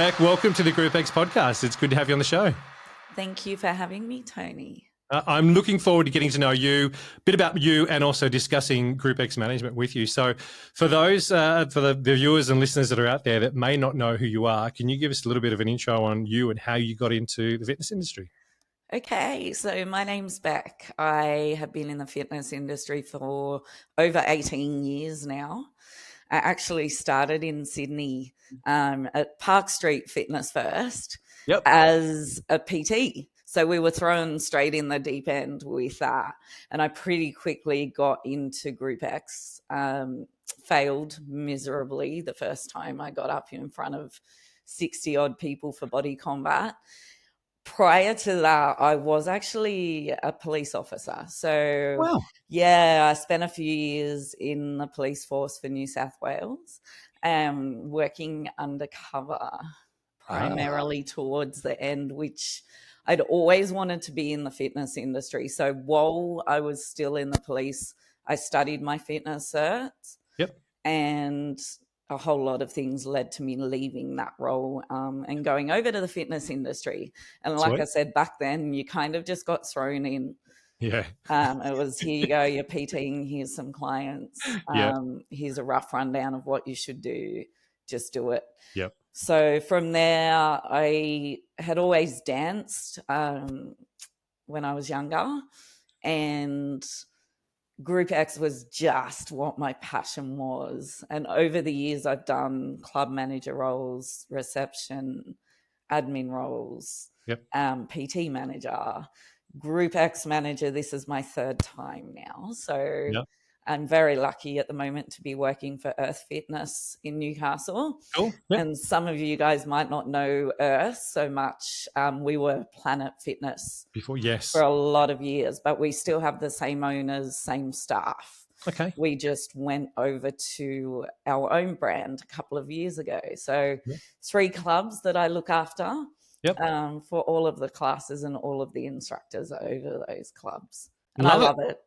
Bec, welcome to the GROUPEX podcast. It's good to have you on the show. Thank you for having me, Tony. I'm looking forward to getting to know you, a bit about you, and also discussing GROUPEX management with you. So for those, for the viewers and listeners that are out there that may not know who you are, can you give us a little bit of an intro on you and how you got into the fitness industry? Okay, so my name's Bec. I have been in the fitness industry for over 18 years now. I actually started in Sydney at Park Street Fitness first as a PT. So we were thrown straight in the deep end with that. And I pretty quickly got into GROUPEX, failed miserably the first time I got up in front of 60 odd people for body combat. Prior to that, I was actually a police officer. So, Wow. yeah, I spent a few years in the police force for New South Wales, working undercover primarily towards the end, which I'd always wanted to be in the fitness industry. So while I was still in the police, I studied my fitness certs. And a whole lot of things led to me leaving that role and going over to the fitness industry. And like I said, back then, you kind of just got thrown in. Yeah. It was, here you go, you're PTing, here's some clients. Here's a rough rundown of what you should do. Just do it. Yep. So from there, I had always danced when I was younger, and GROUPEX was just what my passion was. And over the years, I've done club manager roles, reception, admin roles, PT manager, GROUPEX manager. This is my third time now. So I'm very lucky at the moment to be working for Earth Fitness in Newcastle. Cool. And some of you guys might not know Earth so much. We were Planet Fitness before, for a lot of years, but we still have the same owners, same staff. Okay. We just went over to our own brand a couple of years ago. So 3 clubs that I look after for all of the classes and all of the instructors over those clubs. And I love it.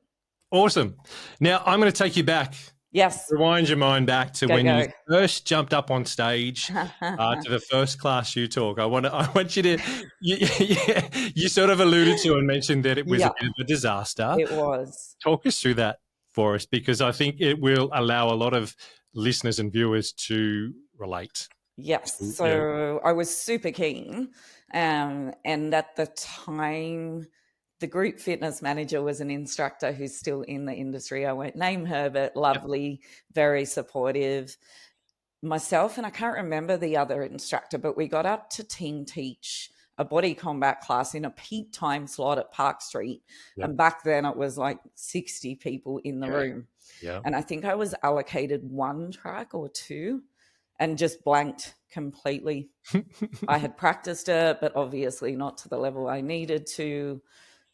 Awesome. Now I'm going to take you back. Yes. Rewind your mind back to when you first jumped up on stage to the first class you taught. I want you to, you sort of alluded to and mentioned that it was a bit of a disaster. It was. Talk us through that for us, because I think it will allow a lot of listeners and viewers to relate. Yes. So I was super keen. And at the time, the group fitness manager was an instructor who's still in the industry. I won't name her, but lovely, very supportive. Myself, and I can't remember the other instructor, but we got up to team teach a body combat class in a peak time slot at Park Street. And back then it was like 60 people in the room. And I think I was allocated 1 track or 2 and just blanked completely. I had practiced it, but obviously not to the level I needed to.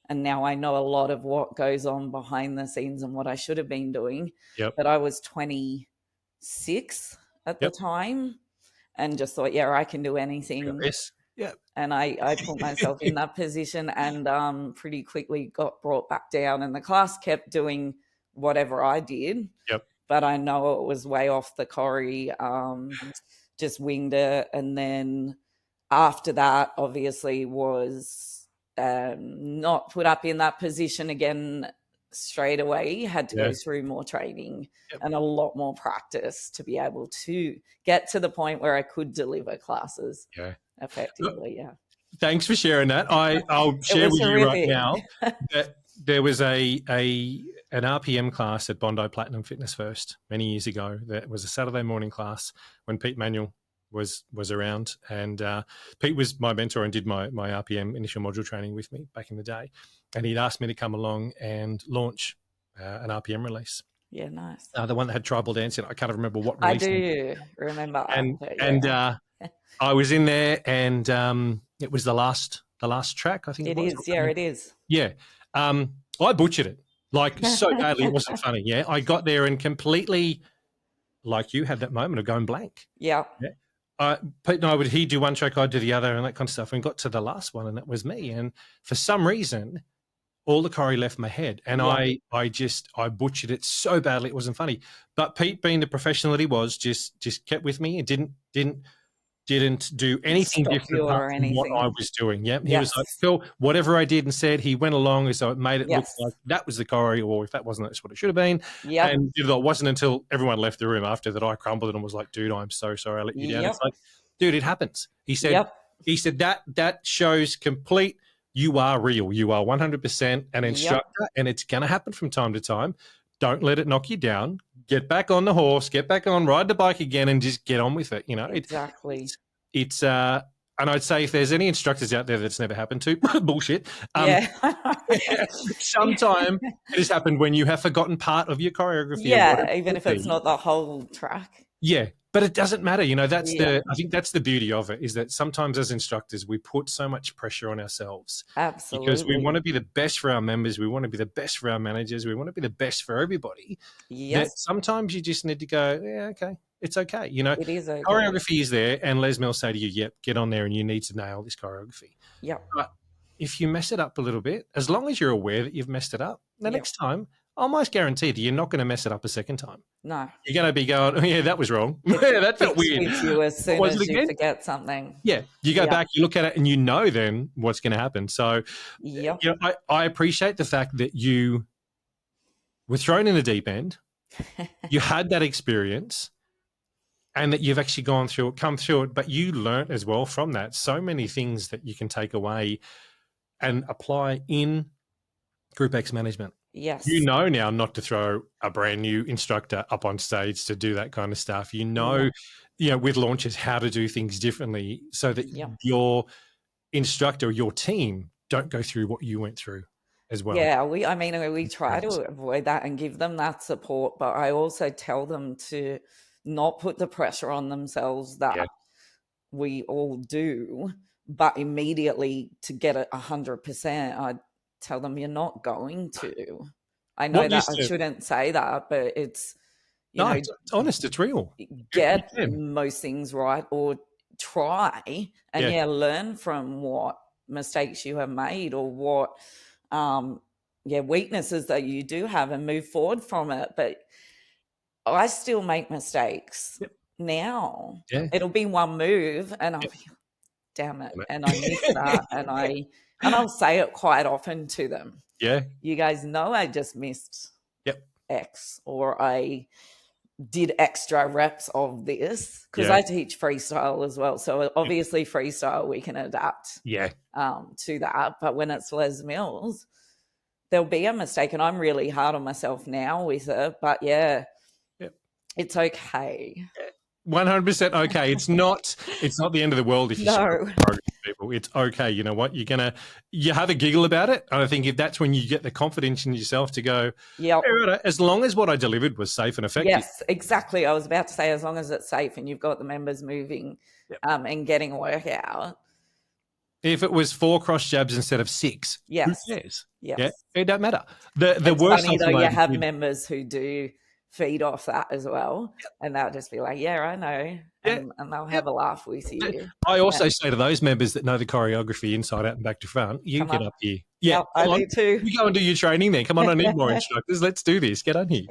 And now I know a lot of what goes on behind the scenes and what I should have been doing. But I was 26 at the time and just thought, I can do anything. And I put myself in that position and pretty quickly got brought back down, and the class kept doing whatever I did. But I know it was way off the corrie, just winged it. And then after that, obviously, was not put up in that position again straight away. Had to go through more training and a lot more practice to be able to get to the point where I could deliver classes effectively. Thanks for sharing that. I'll share with you right now that there was an RPM class at Bondi Platinum Fitness First many years ago. That was a Saturday morning class when Pete Manuel was around, and Pete was my mentor and did my RPM initial module training with me back in the day, and he'd asked me to come along and launch an RPM release. Yeah, nice. The one that had tribal dancing. I can't remember what release. I do remember. And I was in there, and it was the last track, I think it was. It is. Yeah. I butchered it like so badly it wasn't funny. Yeah. I got there and completely, like you had that moment of going blank. Yeah. Pete and I he'd do one track, I'd do the other, and that kind of stuff. And got to the last one, and that was me. And for some reason, all the choreo left my head, and I butchered it so badly it wasn't funny. But Pete, being the professional that he was, just kept with me and didn't didn't do anything stop different you apart or from what I anything. was doing. Yep. He was Yes. like, Phil, whatever I did and said, he went along as though it made it look Yes. like that was the choreo, or if that wasn't, that's what it should have been. Yep. And it wasn't until everyone left the room after that I crumbled and was like, dude, I'm so sorry I let you down. Yep. It's like, dude, it happens. He said Yep. that shows complete, you are real. You are 100% an instructor, and it's going to happen from time to time. Don't let it knock you down. Get back on the horse, get back on, ride the bike again, and just get on with it. You know, Exactly. it's and I'd say if there's any instructors out there that's never happened to, bullshit. Yeah. Sometime it has happened when you have forgotten part of your choreography or whatever. Yeah, even if it's not the whole track. Yeah, but it doesn't matter. You know, Yeah. I think that's the beauty of it, is that sometimes as instructors, we put so much pressure on ourselves because we Absolutely. want to be the best for our members. We want to be the best for our managers. We want to be the best for everybody. That Yes, sometimes you just need to go, yeah, okay, it's okay. You know, it is okay. choreography is there, and Les Mills say to you, yep, get on there and you need to nail this choreography. Yep. But if you mess it up a little bit, as long as you're aware that you've messed it up, the Yep. next time, almost guaranteed you're not going to mess it up a second time. No. You're going to be going, oh, yeah, that was wrong. Yeah, that felt weird. With you as soon Was as it you again? forget something. Yeah, you go back, you look at it, and you know then what's going to happen. So, Yep. you know, I appreciate the fact that you were thrown in the deep end. You had that experience, and that you've actually come through it, but you learnt as well from that so many things that you can take away and apply in GROUPEX management. Yes. You know now not to throw a brand new instructor up on stage to do that kind of stuff. You know, with launches, how to do things differently so that your instructor, your team don't go through what you went through as well. Yeah, we try to avoid that and give them that support, but I also tell them to not put the pressure on themselves that we all do, but immediately to get it 100%, I tell them you're not going to. I know that I shouldn't say that, but it's, it's honest, it's real. Get most things right, or try and learn from what mistakes you have made, or what weaknesses that you do have, and move forward from it. But I still make mistakes now. It'll be one move and I'll be, damn it, and I miss that, and I'll say it quite often to them. You guys know I just missed X, or I did extra reps of this, because I teach freestyle as well. So obviously freestyle we can adapt to that. But when it's Les Mills, there'll be a mistake, and I'm really hard on myself now with it. But it's okay. 100% okay. It's not the end of the world if you people. It's okay. You know what? You have a giggle about it. And I think if that's when you get the confidence in yourself to go, as long as what I delivered was safe and effective. Yes, exactly. I was about to say, as long as it's safe and you've got the members moving and getting work out. If it was 4 cross jabs instead of 6, who cares? Yes. Yeah, it don't matter. The worst funny though, you have members who do feed off that as well, and they'll just be like, I know, and they'll have a laugh with you. I also say to those members that know the choreography inside out and back to front, you get up here. Yeah, I do too. You go and do your training then. Come on, I need more instructors. Let's do this. Get on here.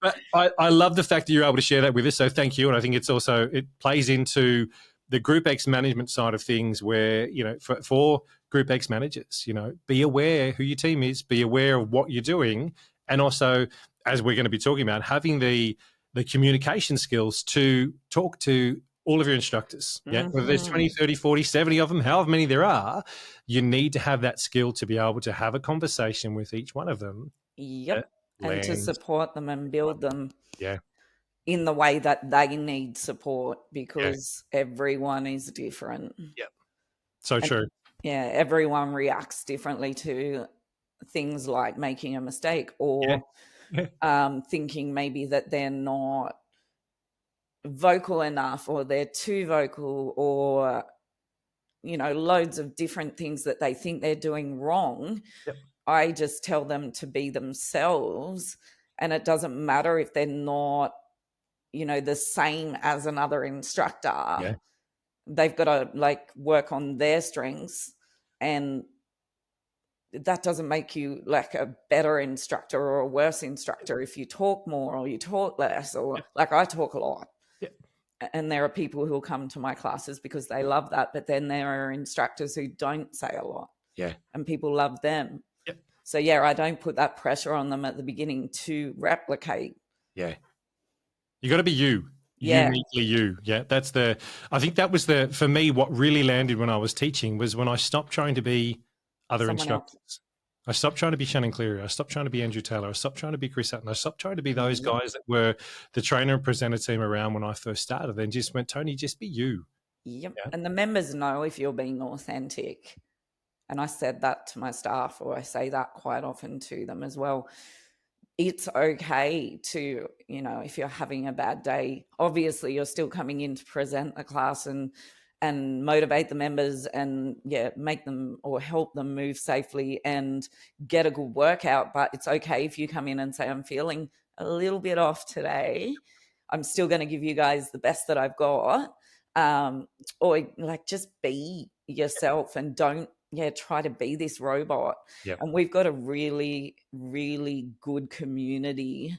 But I love the fact that you're able to share that with us, so thank you. And I think it plays into the GROUPEX management side of things, where, for GROUPEX managers, be aware who your team is, be aware of what you're doing, and also, as we're going to be talking about, having the communication skills to talk to all of your instructors. Yeah, whether there's 20, 30, 40, 70 of them, however many there are, you need to have that skill to be able to have a conversation with each one of them. Yep, and to support them and build them in the way that they need support, because everyone is different. Yep, so true. Yeah, everyone reacts differently to things like making a mistake, or thinking maybe that they're not vocal enough, or they're too vocal, or loads of different things that they think they're doing wrong. I just tell them to be themselves, and it doesn't matter if they're not the same as another instructor. They've got to work on their strengths, and that doesn't make you like a better instructor or a worse instructor if you talk more or you talk less, or I talk a lot. And there are people who will come to my classes because they love that. But then there are instructors who don't say a lot. Yeah. And people love them. Yep. So, yeah, I don't put that pressure on them at the beginning to replicate. Yeah. You got to be you. Yeah. Uniquely you. Yeah. I think that was for me, what really landed when I was teaching was when I stopped trying to be other Someone instructors. else. I stopped trying to be Shannon Cleary. I stopped trying to be Andrew Taylor. I stopped trying to be Chris Hutton. I stopped trying to be those guys that were the trainer and presenter team around when I first started. Then just went, Tony, just be you. Yep. Yeah. And the members know if you're being authentic. And I said that to my staff, or I say that quite often to them as well. It's okay to, if you're having a bad day, obviously you're still coming in to present the class and motivate the members and make them or help them move safely and get a good workout. But it's okay if you come in and say, I'm feeling a little bit off today. I'm still going to give you guys the best that I've got. Or like just be yourself and don't try to be this robot. Yep. And we've got a really, really good community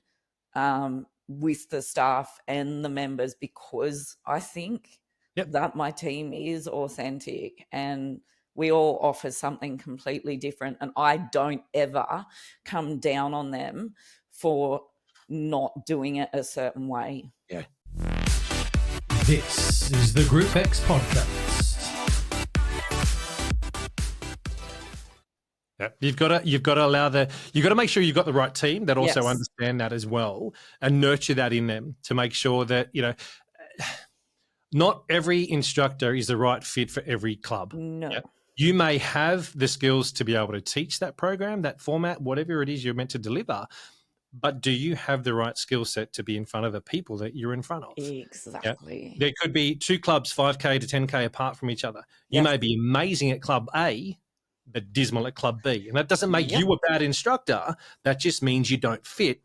with the staff and the members because I think that my team is authentic and we all offer something completely different. And I don't ever come down on them for not doing it a certain way. Yeah. This is the GROUPEX podcast. Yeah. You've got to make sure you've got the right team that also understand that as well and nurture that in them to make sure that, not every instructor is the right fit for every club. No. Yeah. You may have the skills to be able to teach that program, that format, whatever it is you're meant to deliver, but do you have the right skill set to be in front of the people that you're in front of? Exactly. Yeah? There could be two clubs, 5K to 10K apart from each other. You may be amazing at club A, but dismal at club B. And that doesn't make you a bad instructor. That just means you don't fit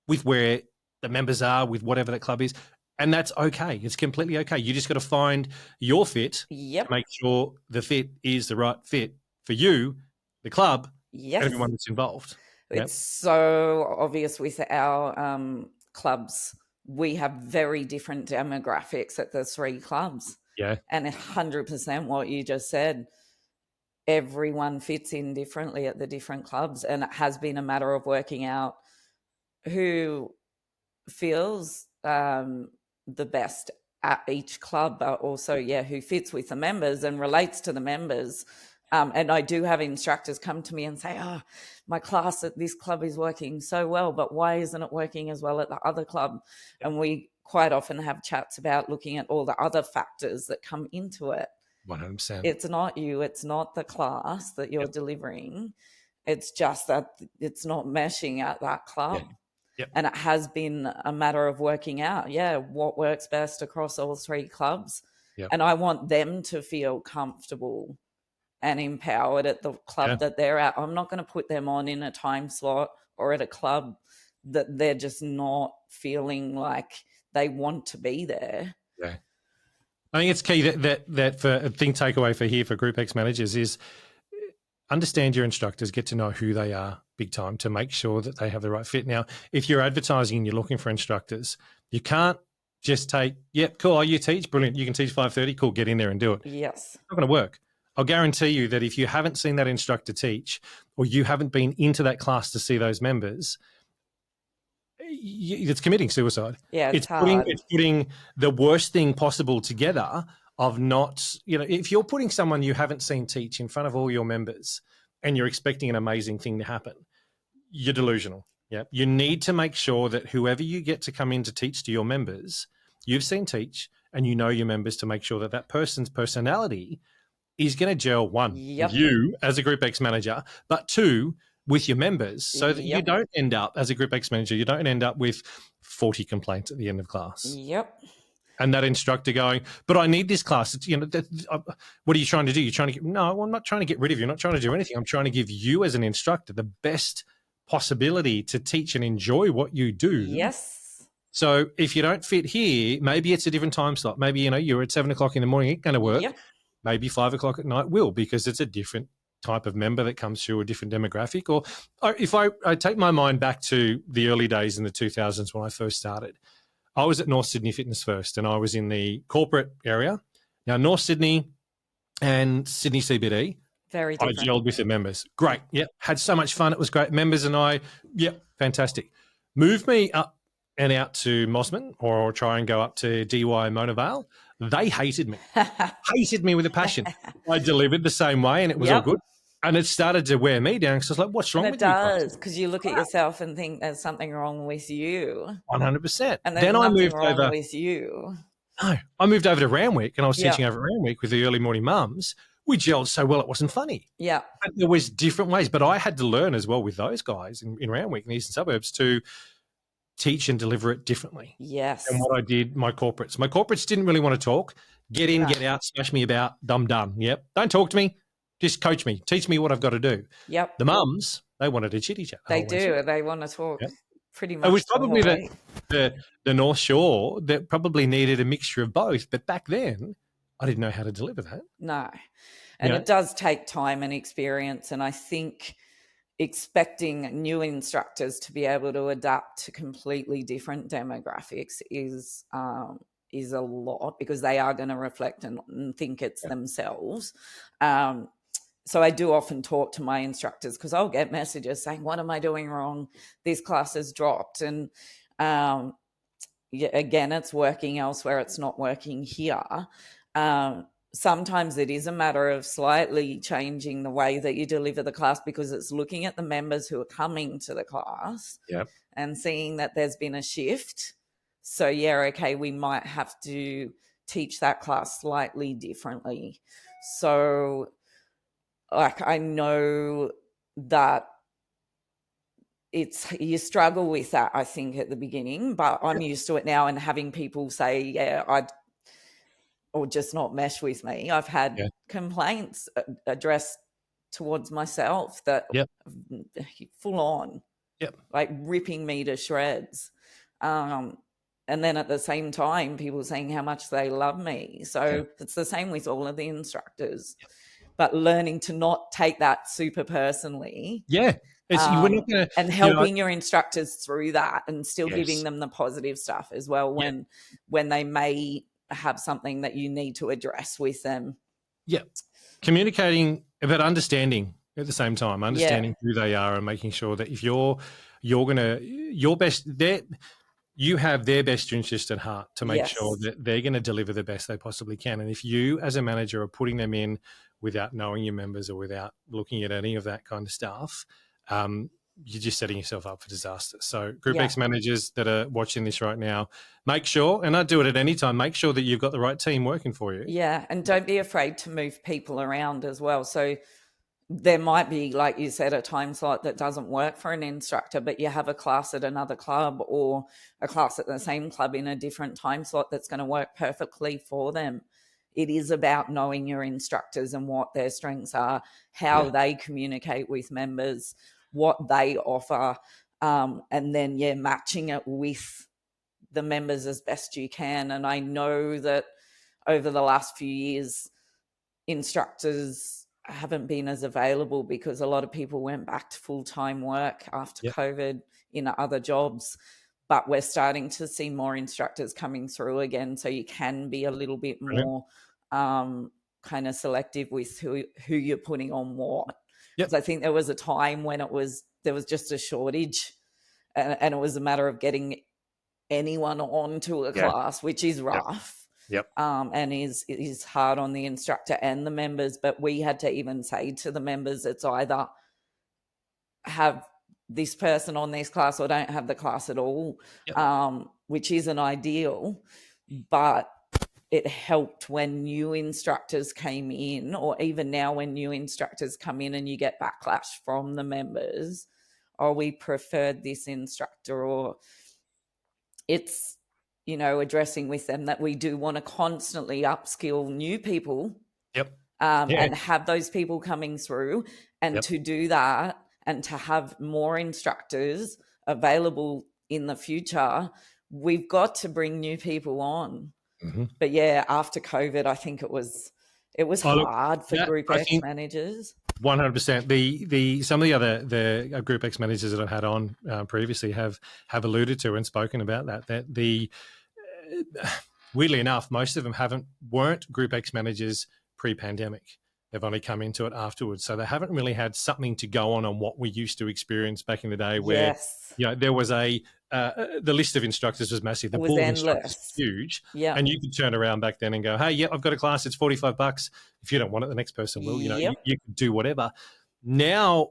with where the members are, with whatever that club is. And that's okay. It's completely okay. You just got to find your fit to make sure the fit is the right fit for you, the club, and everyone that's involved. It's so obvious with our clubs. We have very different demographics at the three clubs. Yeah. And 100% what you just said. Everyone fits in differently at the different clubs. And it has been a matter of working out who feels the best at each club, but also, who fits with the members and relates to the members. And I do have instructors come to me and say, my class at this club is working so well, but why isn't it working as well at the other club? And we quite often have chats about looking at all the other factors that come into it. 100%. It's not you. It's not the class that you're delivering. It's just that it's not meshing at that club. And it has been a matter of working out, what works best across all three clubs. And I want them to feel comfortable and empowered at the club that they're at. I'm not going to put them on in a time slot or at a club that they're just not feeling like they want to be there. Yeah. I think it's key that for a thing takeaway for here for GROUPEX managers is understand your instructors, get to know who they are big time to make sure that they have the right fit. Now, if you're advertising and you're looking for instructors, you can't just take, cool, you teach, brilliant, you can teach 5:30, cool, get in there and do it. Yes. It's not going to work. I'll guarantee you that if you haven't seen that instructor teach or you haven't been into that class to see those members, it's committing suicide. Yeah, it's putting the worst thing possible together of not, if you're putting someone you haven't seen teach in front of all your members and you're expecting an amazing thing to happen, you're delusional. Yeah. You need to make sure that whoever you get to come in to teach to your members, you've seen teach and you know your members to make sure that that person's personality is going to gel, one, with you as a GROUPEX manager, but two, with your members, so that you don't end up, as a GROUPEX manager, you don't end up with 40 complaints at the end of class. Yep. And that instructor going, but I need this class. It's, what are you trying to do? You're trying to no, I'm not trying to get rid of you. I'm not trying to do anything. I'm trying to give you as an instructor the best possibility to teach and enjoy what you do. Yes. So if you don't fit here, maybe it's a different time slot. Maybe, you're at 7 o'clock in the morning, it's going to work. Yep. Maybe 5 o'clock at night will, because it's a different type of member that comes through, a different demographic. Or if I take my mind back to the early days in the 2000s when I first started, I was at North Sydney Fitness First, and I was in the corporate area. Now, North Sydney and Sydney CBD, very I different. gelled with the members. Great. Yep. Had so much fun. It was great. Members and I, yep, fantastic. Moved me up and out to Mosman or try and go up to DY Mona Vale. They hated me. Hated me with a passion. I delivered the same way and it was all good. And it started to wear me down because I was like, what's wrong with you? It does, because you look at yourself and think there's something wrong with you. 100%. And there's then nothing I moved wrong over with you. No, I moved over to Randwick and I was teaching over at Randwick with the early morning mums. We gelled so well it wasn't funny. Yeah. But there was different ways. But I had to learn as well with those guys in Randwick in the eastern suburbs to teach and deliver it differently. Yes. And what I did, my corporates didn't really want to talk. Get in, get out, smash me about, I'm done. Yep. Don't talk to me. Just coach me. Teach me what I've got to do. Yep. The mums, they wanted to chitty chat. They do. They want to talk pretty much. It was probably the North Shore that probably needed a mixture of both. But back then, I didn't know how to deliver that. No. And it does take time and experience. And I think expecting new instructors to be able to adapt to completely different demographics is a lot, because they are going to reflect and think it's themselves. So I do often talk to my instructors, because I'll get messages saying, what am I doing wrong? This class has dropped. And again, it's working elsewhere. It's not working here. Sometimes it is a matter of slightly changing the way that you deliver the class, because it's looking at the members who are coming to the class and seeing that there's been a shift. So, okay, we might have to teach that class slightly differently. So, like, I know that you struggle with that, I think, at the beginning, but I'm used to it now, and having people say, or just not mesh with me. I've had complaints addressed towards myself that full on, like ripping me to shreds. And then at the same time, people saying how much they love me. So it's the same with all of the instructors, but learning to not take that super personally. Yeah. We're not gonna, and helping your instructors through that, and still giving them the positive stuff as well when they may have something that you need to address with them. Yeah. Communicating, but understanding at the same time, understanding who they are, and making sure that if you have their best interest at heart, to make sure that they're going to deliver the best they possibly can. And if you as a manager are putting them in without knowing your members or without looking at any of that kind of stuff, you're just setting yourself up for disaster. So GROUPEX managers that are watching this right now, make sure, and I do it at any time, make sure that you've got the right team working for you. Yeah, and don't be afraid to move people around as well. So there might be, like you said, a time slot that doesn't work for an instructor, but you have a class at another club or a class at the same club in a different time slot that's going to work perfectly for them. It is about knowing your instructors and what their strengths are, how they communicate with members, what they offer, and then matching it with the members as best you can. And I know that over the last few years, instructors haven't been as available because a lot of people went back to full-time work after COVID in other jobs, but we're starting to see more instructors coming through again, so you can be a little bit more kind of selective with who you're putting on what. Because I think there was a time when there was just a shortage, and it was a matter of getting anyone onto a class, which is rough. And is hard on the instructor and the members. But we had to even say to the members, it's either have this person on this class or don't have the class at all, which isn't ideal. But it helped when new instructors came in, or even now when new instructors come in and you get backlash from the members, we preferred this instructor, or it's, addressing with them that we do want to constantly upskill new people and have those people coming through. And to do that and to have more instructors available in the future, we've got to bring new people on. Mm-hmm. But after COVID, I think it was hard for GROUPEX managers. 100%. Some of the other GROUPEX managers that I've had on previously have alluded to and spoken about that the weirdly enough, most of them weren't GROUPEX managers pre-pandemic. They've only come into it afterwards. So they haven't really had something to go on what we used to experience back in the day where, there was the list of instructors was massive. The pool of instructors was huge. Yeah. And you could turn around back then and go, hey, I've got a class. It's $45. If you don't want it, the next person will. You could do whatever. Now,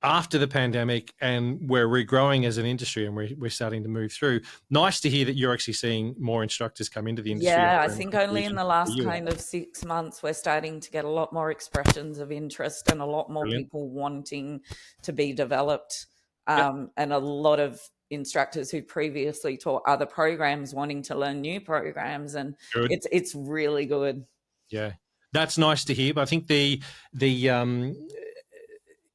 after the pandemic, and we're regrowing as an industry and we're starting to move through. Nice to hear that you're actually seeing more instructors come into the industry. Yeah, I think only in the last kind of 6 months, we're starting to get a lot more expressions of interest and a lot more people wanting to be developed. And a lot of instructors who previously taught other programs wanting to learn new programs. And it's really good. Yeah, that's nice to hear. But I think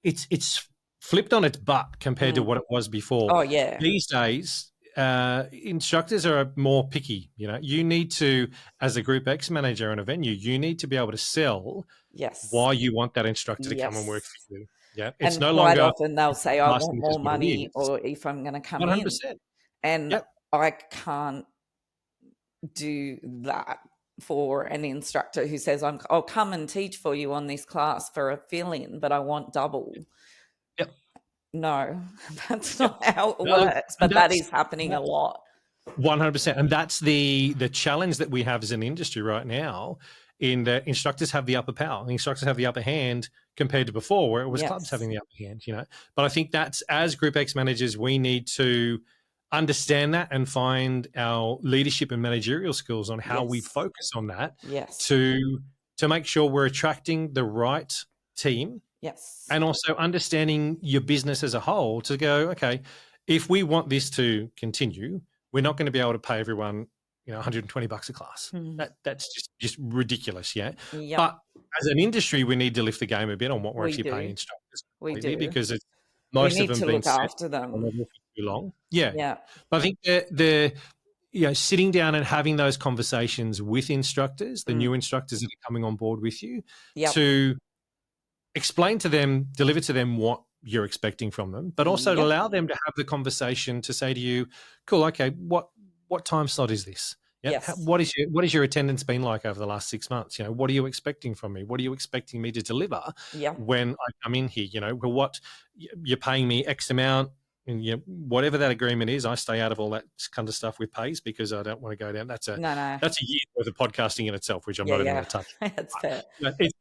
it's flipped on its butt compared to what it was before. Oh, yeah. These days, instructors are more picky. You need to, as a GROUPEX manager in a venue, you need to be able to sell why you want that instructor to come and work for you. Yeah, it's and no quite longer often they'll say, I want more money, or if I'm going to come 100%. in. And I can't do that for an instructor who says, I'll come and teach for you on this class for a fill-in, but I want double. No, that's not how it works, but that is happening a lot. 100%. And that's the challenge that we have as an industry right now, in that instructors have the upper power. The instructors have the upper hand compared to before, where it was clubs having the upper hand, But I think that's, as GROUPEX managers, we need to understand that and find our leadership and managerial skills on how we focus on that to make sure we're attracting the right team. And also understanding your business as a whole to go, okay, if we want this to continue, we're not going to be able to pay everyone, $120 a class. That's just ridiculous. But as an industry, we need to lift the game a bit on what we're actually paying instructors. We do. Because most of them been look after them for too long. But I think the sitting down and having those conversations with instructors, the new instructors that are coming on board with you, to explain to them, deliver to them what you're expecting from them, but also to allow them to have the conversation to say to you, cool, okay, what time slot is this? What is your attendance been like over the last 6 months? What are you expecting from me? What are you expecting me to deliver when I come in here? What you're paying me X amount, and whatever that agreement is, I stay out of all that kind of stuff with pays because I don't want to go down. That's a year's worth of podcasting in itself, which I'm not even going to touch. That's fair.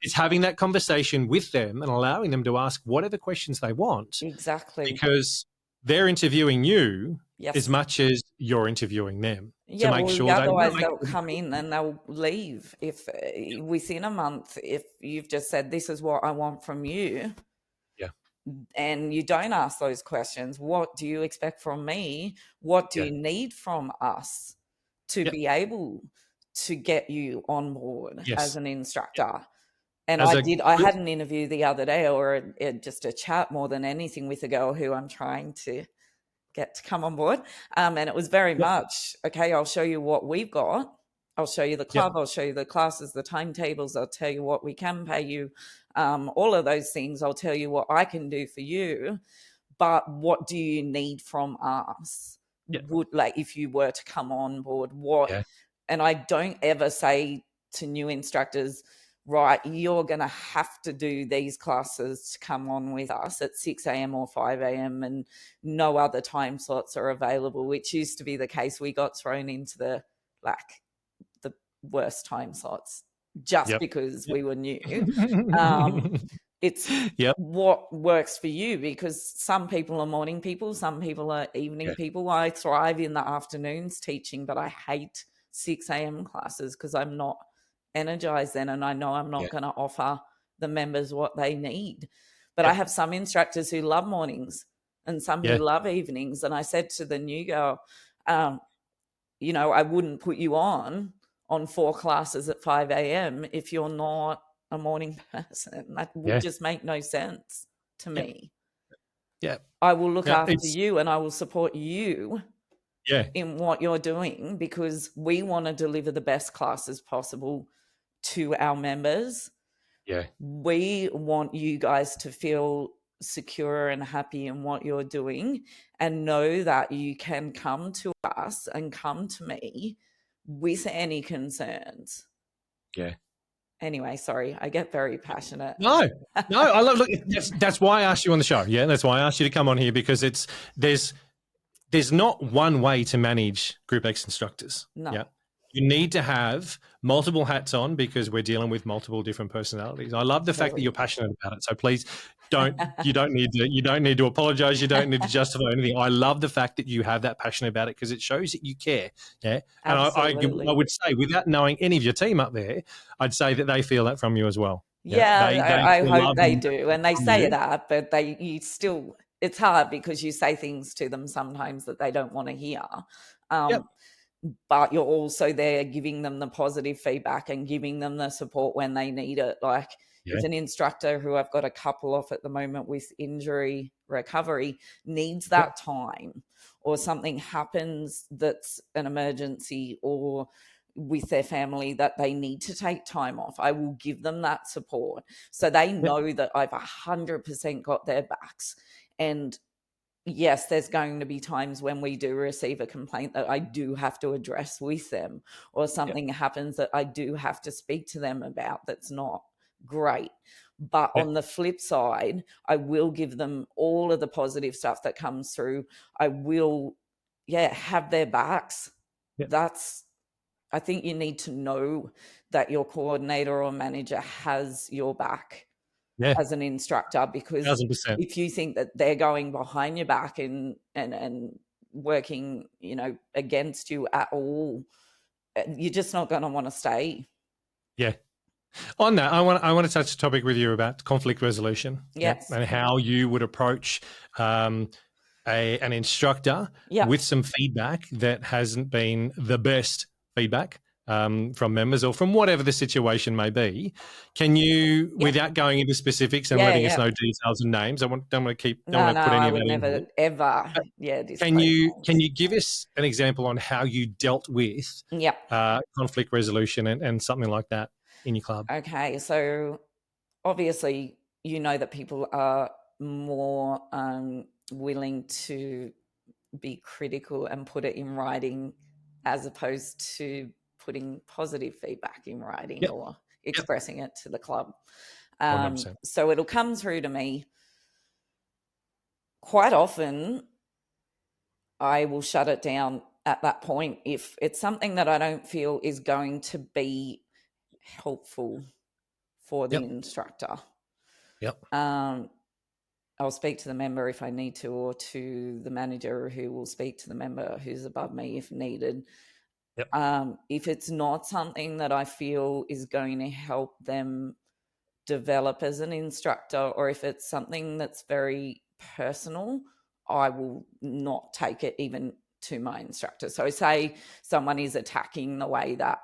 It's having that conversation with them and allowing them to ask whatever questions they want. Exactly. Because they're interviewing you as much as you're interviewing them to make sure otherwise they'll come in and they'll leave if within a month, if you've just said, this is what I want from you. And you don't ask those questions. What do you expect from me? What do you need from us to be able to get you on board as an instructor? And I had an interview the other day, or just a chat more than anything, with a girl who I'm trying to get to come on board. And it was very much, okay, I'll show you what we've got. I'll show you the club. I'll show you the classes, the timetables. I'll tell you what we can pay you. All of those things. I'll tell you what I can do for you. But what do you need from us? If you were to come on board, and I don't ever say to new instructors, right, you're going to have to do these classes to come on with us at 6 a.m. or 5 a.m. and no other time slots are available, which used to be the case. We got thrown into the worst time slots just because we were new. It's what works for you, because some people are morning people, some people are evening people. I thrive in the afternoons teaching, but I hate 6 a.m. classes because I'm not energized then, and I know I'm not going to offer the members what they need. But I have some instructors who love mornings and some who love evenings. And I said to the new girl, I wouldn't put you on 4 classes at 5 a.m. if you're not a morning person. That would just make no sense to me. I will look after you and I will support you in what you're doing, because we want to deliver the best classes possible to our members. We want you guys to feel secure and happy in what you're doing, and know that you can come to us and come to me with any concerns. Yeah. Anyway, sorry, I get very passionate. No, I love. Look, that's why I asked you on the show. Yeah, that's why I asked you to come on here, because there's not one way to manage GROUPEX instructors. No. Yeah, you need to have multiple hats on, because we're dealing with multiple different personalities. I love the fact that you're passionate about it. So please you don't need to apologize. You don't need to justify anything. I love the fact that you have that passion about it, because it shows that you care. Yeah. And I would say, without knowing any of your team up there, I'd say that they feel that from you as well. Yeah, I hope they love do. And they say you. that, but it's hard because you say things to them sometimes that they don't want to hear. Yep. But you're also there giving them the positive feedback and giving them the support when they need it. Like if an instructor who I've got a couple of at the moment with injury recovery needs that time, or something happens that's an emergency, or with their family that they need to take time off, I will give them that support so they know that I've 100% got their backs. And yes, there's going to be times when we do receive a complaint that I do have to address with them, or something happens that I do have to speak to them about that's not great. But on the flip side, I will give them all of the positive stuff that comes through. I will, have their backs. I think you need to know that your coordinator or manager has your back as an instructor, because 1000%. if you think that they're going behind your back and working, against you at all, you're just not going to want to stay. Yeah. On that, I want to touch a topic with you about conflict resolution. Yes. And how you would approach an instructor with some feedback that hasn't been the best feedback from members, or from whatever the situation may be. Can you, without going into specifics and letting us know details and names, don't want to put any of that in here. Ever. Can you give us an example on how you dealt with conflict resolution and something like that in your club? Okay, so obviously you know that people are more willing to be critical and put it in writing, as opposed to putting positive feedback in writing or expressing it to the club. 100%. So it'll come through to me. Quite often I will shut it down at that point if it's something that I don't feel is going to be helpful for the instructor. I'll speak to the member if I need to, or to the manager, who will speak to the member who's above me if needed. If it's not something that I feel is going to help them develop as an instructor, or if it's something that's very personal, I will not take it even to my instructor. So say someone is attacking the way that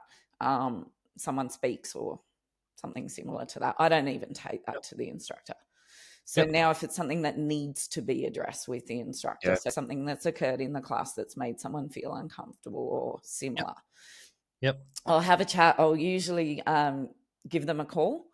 someone speaks, or something similar to that, I don't even take that to the instructor. So now if it's something that needs to be addressed with the instructor, so something that's occurred in the class that's made someone feel uncomfortable or similar, I'll have a chat. I'll usually give them a call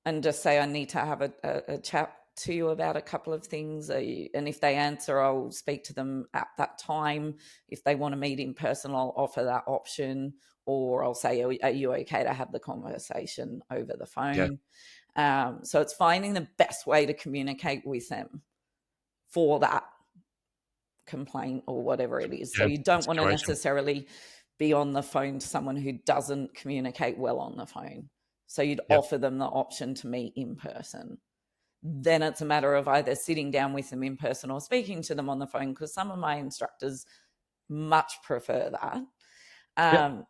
and just say, I need to have a chat to you about a couple of things. And if they answer, I'll speak to them at that time. If they want to meet in person, I'll offer that option, or I'll say, are you okay to have the conversation over the phone? So it's finding the best way to communicate with them for that complaint or whatever it is. So you don't want to necessarily be on the phone to someone who doesn't communicate well on the phone. So you'd offer them the option to meet in person. Then it's a matter of either sitting down with them in person or speaking to them on the phone, because some of my instructors much prefer that.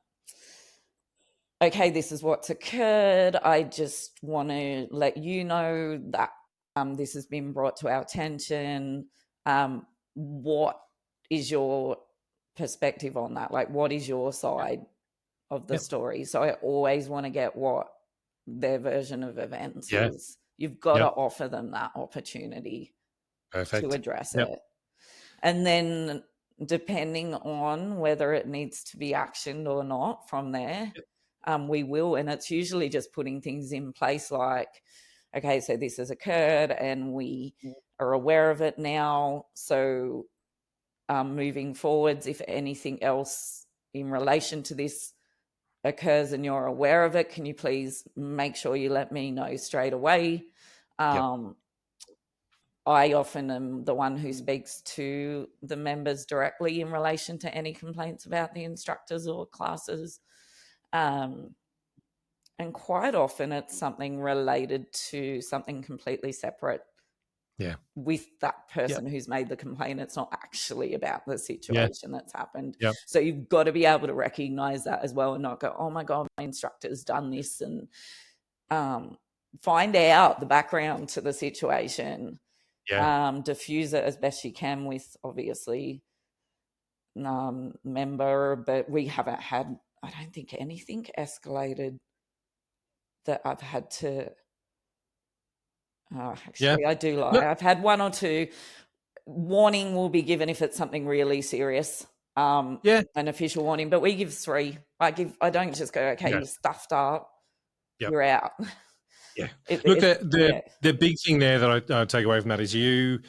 Okay, this is what's occurred. I just want to let you know that this has been brought to our attention. What is your perspective on that? Like, what is your side of the story? So I always want to get what their version of events is. You've got to offer them that opportunity to address it. And then depending on whether it needs to be actioned or not from there, we will. And it's usually just putting things in place like, okay, so this has occurred and we are aware of it now. So moving forwards, if anything else in relation to this occurs and you're aware of it, can you please make sure you let me know straight away? I often am the one who speaks to the members directly in relation to any complaints about the instructors or classes. And quite often it's something related to something completely separate with that person who's made the complaint. It's not actually about the situation that's happened. So you've got to be able to recognize that as well and not go, oh my God, my instructor's done this, and find out the background to the situation. Diffuse it as best you can with obviously member, but we haven't had, I don't think, anything escalated that I've had to I do lie. I've had one or two. Warning will be given if it's something really serious, an official warning, but we give 3. I don't just go, okay, you're stuffed up, you're out. Look, the big thing there that I take away from that is you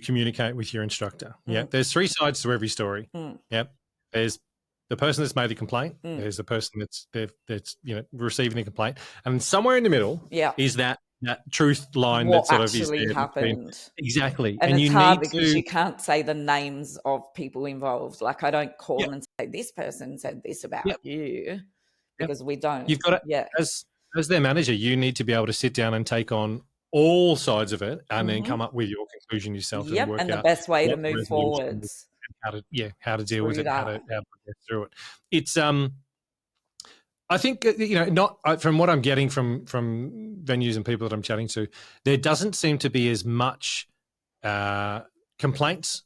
communicate with your instructor. There's 3 sides to every story. There's the person that's made the complaint. There's the person that's receiving the complaint, and somewhere in the middle is that truth line what that sort of actually is happened. Exactly. And it's you hard need because to, you can't say the names of people involved. Like, I don't call them and say, this person said this about you, because we don't. You've got to, as their manager, you need to be able to sit down and take on all sides of it and then come up with your conclusion yourself and work out the best way to move forwards. How to deal with it, how to progress through it. It's I think not from what I'm getting from venues and people that I'm chatting to, there doesn't seem to be as much complaints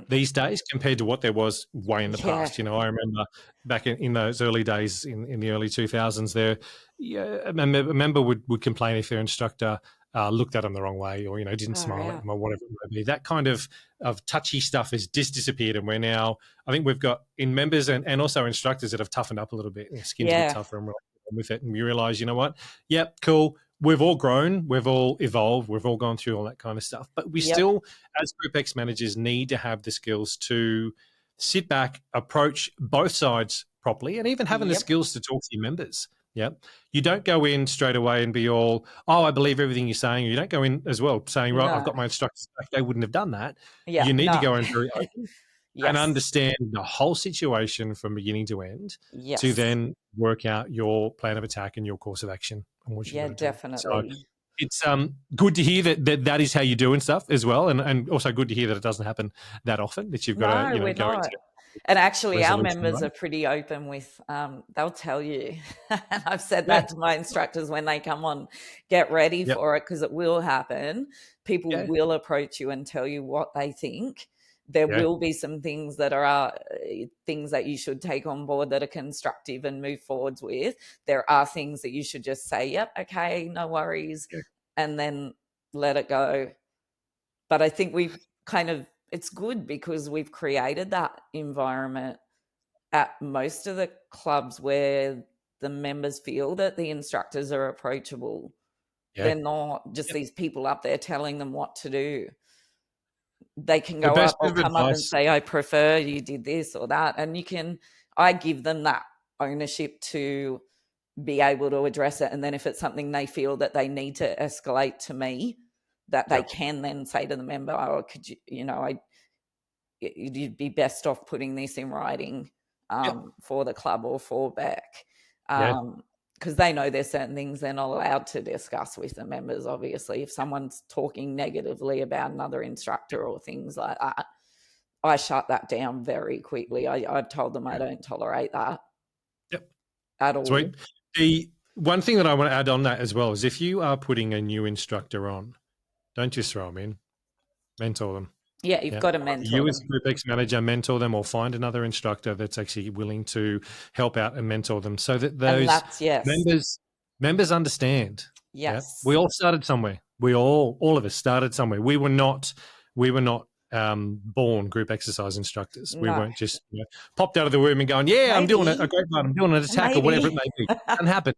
these days compared to what there was way in the past. I remember back in those early days in the early 2000s, there a member would complain if their instructor looked at them the wrong way or didn't smile at them or whatever it might be. That kind of touchy stuff has disappeared, and we're now, I think we've got in members and also instructors that have toughened up a little bit. Skin's a bit tougher, and we're with it, and we realize, cool. We've all grown, we've all evolved, we've all gone through all that kind of stuff. But we still, as GROUPEX managers, need to have the skills to sit back, approach both sides properly, and even having the skills to talk to your members. You don't go in straight away and be all, oh, I believe everything you're saying. You don't go in as well saying, right, I've got my instructors back. They wouldn't have done that. You need to go in very open and understand the whole situation from beginning to end to then work out your plan of attack and your course of action. Definitely. So it's good to hear that is how you do and stuff as well, and also good to hear that it doesn't happen that often, that you've got to go into. And actually, our members are pretty open with, they'll tell you. And I've said that to my instructors when they come on, get ready for it, because it will happen. People will approach you and tell you what they think. There will be some things that are things that you should take on board that are constructive and move forwards with. There are things that you should just say, yep, okay, no worries, and then let it go. But I think we've it's good because we've created that environment at most of the clubs where the members feel that the instructors are approachable. They're not just these people up there telling them what to do. They can go up or come up and say, I prefer you did this or that. And I give them that ownership to be able to address it. And then if it's something they feel that they need to escalate to me, that they can then say to the member, oh, could you, you'd be best off putting this in writing for the club or for Bec. Because they know there's certain things they're not allowed to discuss with the members, obviously. If someone's talking negatively about another instructor or things like that, I shut that down very quickly. I've told them I don't tolerate that at all. Sweet. The one thing that I want to add on that as well is if you are putting a new instructor on, don't just throw them in, mentor them. Yeah, you've got to mentor them. You as GROUPEX manager, mentor them, or find another instructor that's actually willing to help out and mentor them so that those members understand. Yes. We all started somewhere. We all of us started somewhere. We were not born group exercise instructors. We weren't just popped out of the womb and going, I'm doing a great part. I'm doing an attack or whatever it may be. It doesn't happen.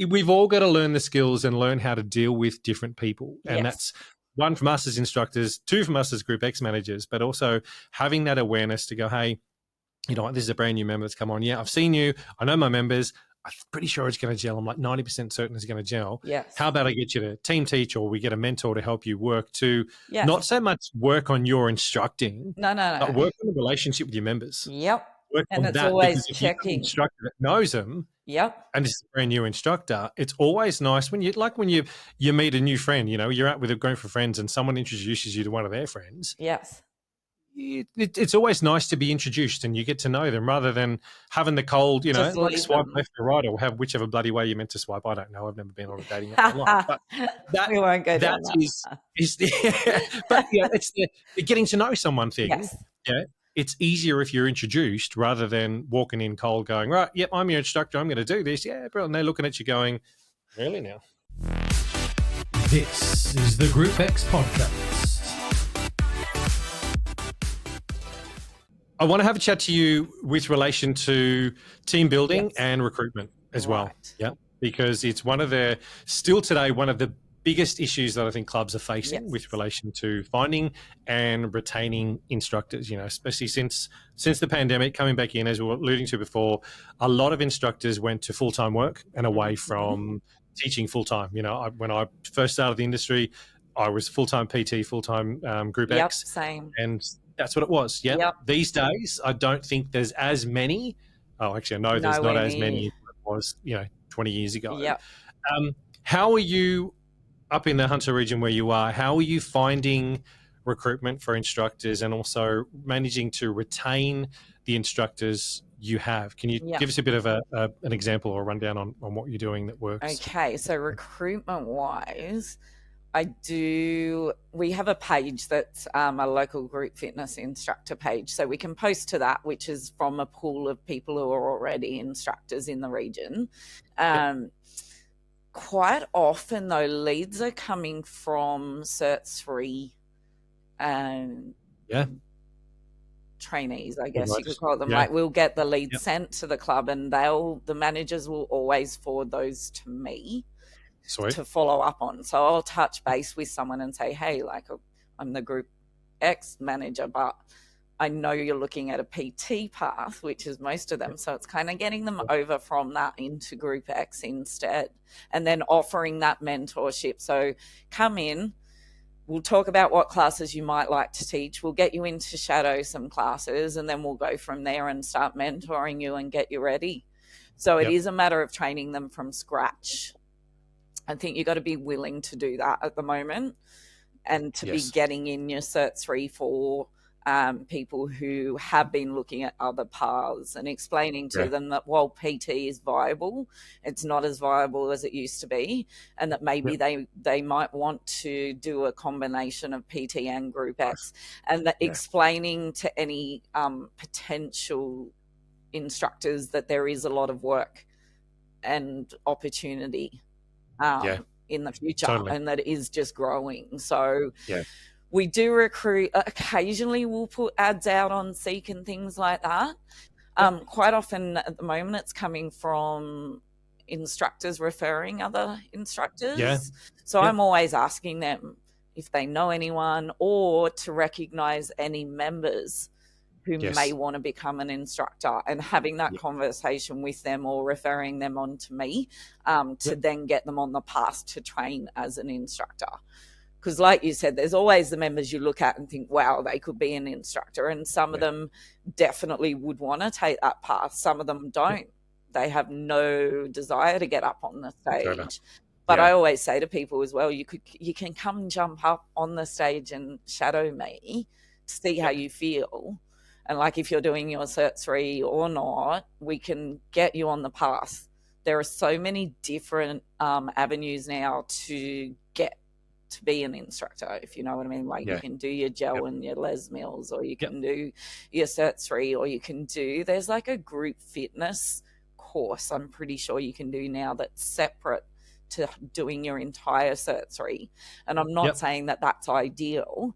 We've all got to learn the skills and learn how to deal with different people. And that's one from us as instructors, two from us as Group X managers, but also having that awareness to go, hey, you know what, this is a brand new member that's come on. Yeah, I've seen you. I know my members. I'm pretty sure it's going to gel. I'm like 90% certain it's going to gel. Yes. How about I get you to team teach, or we get a mentor to help you work to not so much work on your instructing, but work on the relationship with your members. Yep. Work and on it's that, always because checking. if you have an instructor that knows them, and this is a brand new instructor, it's always nice when you meet a new friend, you know, you're out with a group of friends and someone introduces you to one of their friends. Yes. It's always nice to be introduced and you get to know them, rather than having the cold, you know, like swipe left or right, or have whichever bloody way you're meant to swipe. I don't know. I've never been on a dating app in my life, but we won't go down that. But yeah, it's the getting to know someone thing. Yes. Yeah, it's easier if you're introduced rather than walking in cold, going, right, yep, I'm your instructor, I'm going to do this. Yeah, bro, and they're looking at you going, really now? This is the GROUPEX podcast. I want to have a chat to you with relation to team building and recruitment as well. Yeah, because it's one of the biggest issues that I think clubs are facing with relation to finding and retaining instructors, you know, especially since the pandemic coming back in, as we were alluding to before. A lot of instructors went to full-time work and away from teaching full-time. You know, when I first started the industry, I was full-time PT, full-time Group X. Same. And that's what it was. Yep. These days, I don't think there's as many. Oh, actually, I know there's not as many as it was, you know, 20 years ago. Yep. How are you up in the Hunter region where you are? How are you finding recruitment for instructors and also managing to retain the instructors you have? Can you give us a bit of an example or a rundown on what you're doing that works? Okay, so recruitment-wise, we have a page that's a local group fitness instructor page. So we can post to that, which is from a pool of people who are already instructors in the region. Quite often, though, leads are coming from Cert 3 trainees, I guess you could call them. Like, we'll get the leads sent to the club, and the managers will always forward those to me. Sweet. To follow up on. So I'll touch base with someone and say, hey, like, I'm the Group X manager, but I know you're looking at a PT path, which is most of them. So it's kind of getting them over from that into Group X instead, and then offering that mentorship. So come in, we'll talk about what classes you might like to teach. We'll get you in to shadow some classes, and then we'll go from there and start mentoring you and get you ready. So it is a matter of training them from scratch. I think you've got to be willing to do that at the moment, and to be getting in your Cert 3 for people who have been looking at other paths, and explaining to them that while PT is viable, it's not as viable as it used to be, and that maybe they might want to do a combination of PT and Group X, and that explaining to any potential instructors that there is a lot of work and opportunity in the future, and that it is just growing. So we do recruit. Occasionally we'll put ads out on Seek and things like that. Quite often at the moment it's coming from instructors referring other instructors. So I'm always asking them if they know anyone, or to recognize any members who may want to become an instructor, and having that conversation with them, or referring them on to me to then get them on the path to train as an instructor. Because like you said, there's always the members you look at and think, wow, they could be an instructor. And some of them definitely would want to take that path. Some of them don't. They have no desire to get up on the stage. But I always say to people as well, you can come and jump up on the stage and shadow me to see how you feel. And like, if you're doing your Cert 3 or not, we can get you on the path. There are so many different avenues now to get to be an instructor, if you know what I mean. Like, you can do your gel and your Les Mills, or you can do your Cert 3, or you can do, there's like a group fitness course I'm pretty sure you can do now that's separate to doing your entire Cert 3. And I'm not saying that that's ideal,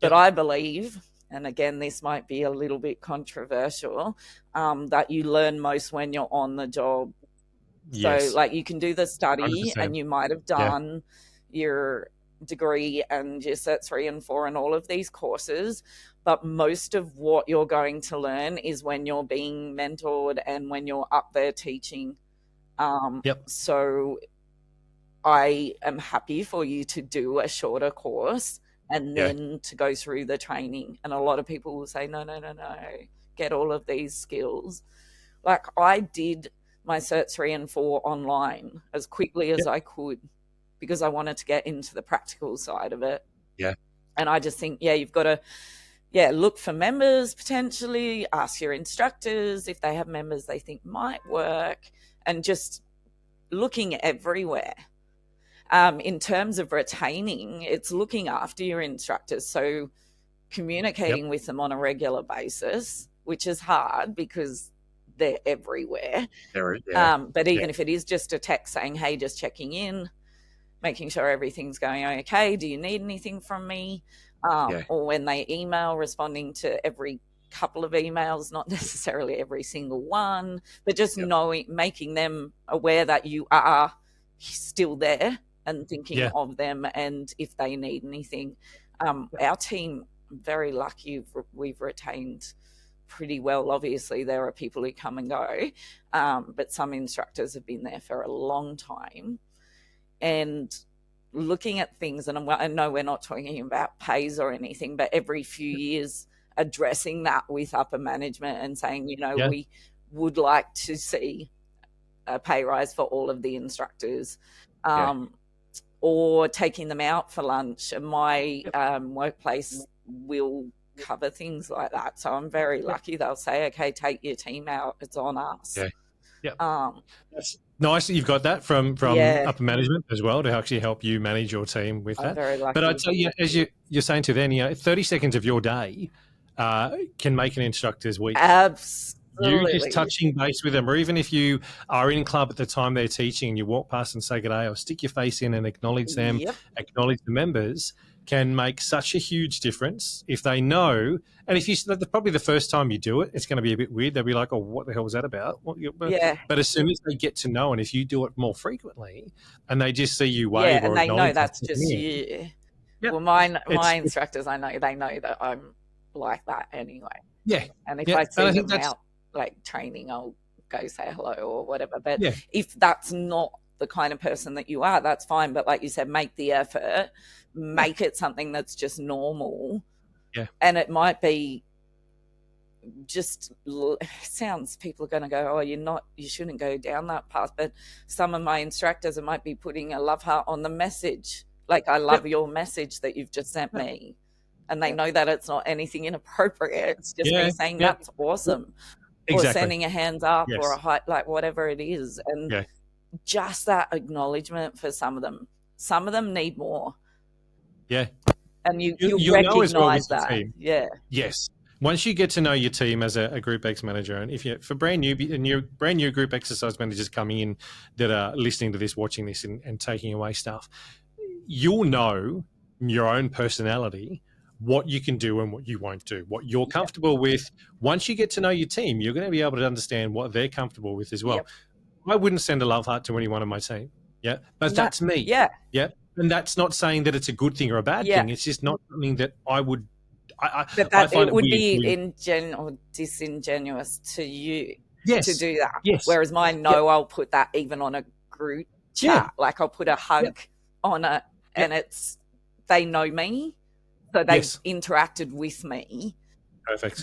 but I believe, and again, this might be a little bit controversial, that you learn most when you're on the job. So like, you can do the study 100%. And you might have done your degree and your Cert 3 and 4 and all of these courses, but most of what you're going to learn is when you're being mentored and when you're up there teaching. So I am happy for you to do a shorter course and then to go through the training. And a lot of people will say, no, get all of these skills. Like, I did my Cert 3 and 4 online as quickly as I could because I wanted to get into the practical side of it. Yeah. And I just think, you've got to, look for members potentially, ask your instructors if they have members they think might work, and just looking everywhere. In terms of retaining, it's looking after your instructors. So communicating with them on a regular basis, which is hard because they're everywhere. But even if it is just a text saying, hey, just checking in, making sure everything's going okay, do you need anything from me? Or when they email, responding to every couple of emails, not necessarily every single one, but just knowing, making them aware that you are still there and thinking of them, and if they need anything. Our team, very lucky, we've retained pretty well. Obviously there are people who come and go, but some instructors have been there for a long time. And looking at things, and I know we're not talking about pays or anything, but every few years addressing that with upper management and saying, we would like to see a pay rise for all of the instructors, or taking them out for lunch. And my workplace will cover things like that. So I'm very lucky. They'll say, okay, take your team out. It's on us. That's nice that you've got that from upper management as well, to actually help you manage your team with that. Very lucky. But I'd say, as you're saying to them, 30 seconds of your day can make an instructor's week. Absolutely. You just touching base with them, or even if you are in club at the time they're teaching and you walk past and say good day, or stick your face in and acknowledge them, acknowledge the members, can make such a huge difference if they know. And if you, probably the first time you do it, it's going to be a bit weird. They'll be like, oh, what the hell was that about? But as soon as they get to know, and if you do it more frequently and they just see you wave, and they know that's just you. Well, my instructors, I know, they know that I'm like that anyway. And if I see them out like training, I'll go say hello or whatever. But if that's not the kind of person that you are, that's fine. But like you said, make the effort, make it something that's just normal. And it might be just, sounds, people are going to go, oh, you shouldn't go down that path. But some of my instructors, it might be putting a love heart on the message. Like, I love your message that you've just sent me. And they know that it's not anything inappropriate. It's just me saying that's awesome. Or sending a hands up or a height, like whatever it is. And just that acknowledgement for some of them. Some of them need more. And you recognize that. Yes. Once you get to know your team as a GROUPEX manager, and if you're for brand new group exercise managers coming in that are listening to this, watching this, and taking away stuff, you'll know your own personality, what you can do and what you won't do, what you're comfortable with. Once you get to know your team, you're going to be able to understand what they're comfortable with as well. I wouldn't send a love heart to anyone on my team. But that's me. And that's not saying that it's a good thing or a bad thing. It's just not something that I would. I find it would be disingenuous to you to do that. Whereas mine, I'll put that even on a group chat. Like, I'll put a hug on it, and it's, they know me, so they've interacted with me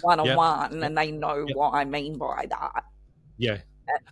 one-on-one, and they know what I mean by that.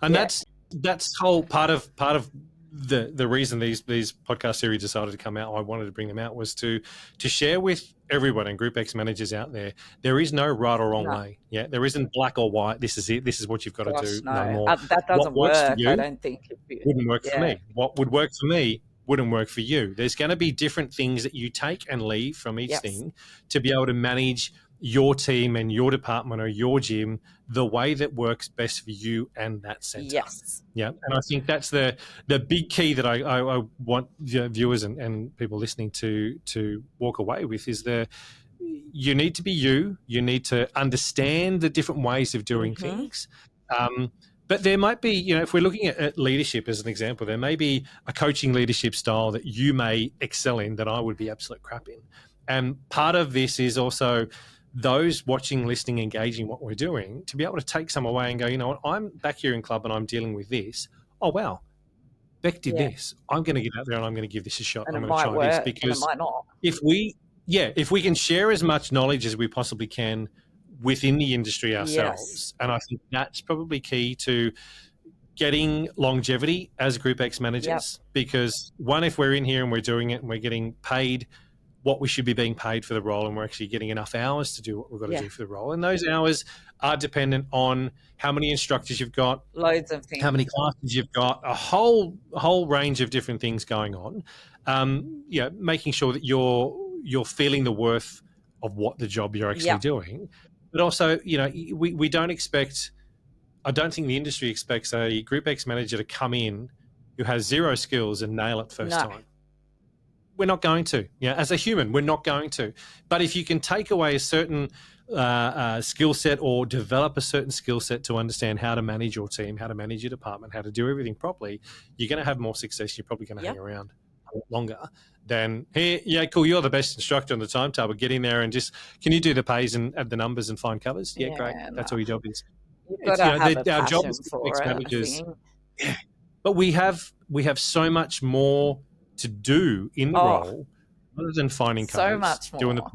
And that's whole part of the reason these podcast series decided to come out. I wanted to bring them out was to share with everyone and GROUPEX managers out there. There is no right or wrong way. There isn't black or white. This is it. This is what you've got to do. No more. That doesn't work. I don't think it wouldn't work for me. What would work for me wouldn't work for you. There's going to be different things that you take and leave from each thing to be able to manage your team and your department or your gym the way that works best for you and that center. And I think that's the big key that I want viewers and people listening to walk away with is you need to be you. You need to understand the different ways of doing things. But there might be, if we're looking at leadership as an example, there may be a coaching leadership style that you may excel in that I would be absolute crap in. And part of this is also those watching, listening, engaging what we're doing to be able to take some away and go, you know what, I'm back here in club and I'm dealing with this. Oh, wow, Bec did this. I'm going to get out there and I'm going to give this a shot. And I'm it going to might try work, this, because because it might not. if we can share as much knowledge as we possibly can within the industry ourselves, and I think that's probably key to getting longevity as GROUPEX managers, because one, if we're in here and we're doing it and we're getting paid what we should be being paid for the role, and we're actually getting enough hours to do what we've got to do for the role, and those hours are dependent on how many instructors you've got, loads of things, how many classes you've got, a whole range of different things going on. Making sure that you're feeling the worth of what the job you're actually doing, but also we don't expect. I don't think the industry expects a GROUPEX manager to come in who has zero skills and nail it first time. We're not going to. As a human, we're not going to. But if you can take away a certain skill set or develop a certain skill set to understand how to manage your team, how to manage your department, how to do everything properly, you're going to have more success. You're probably going to hang around a lot longer than, hey, cool, you're the best instructor on the timetable. Get in there and just, can you do the pays and add the numbers and find covers? Yeah, great. That's all your job is. You've got to have a passion for it, managers, but we have so much more to do in the role other than finding covers, so much more.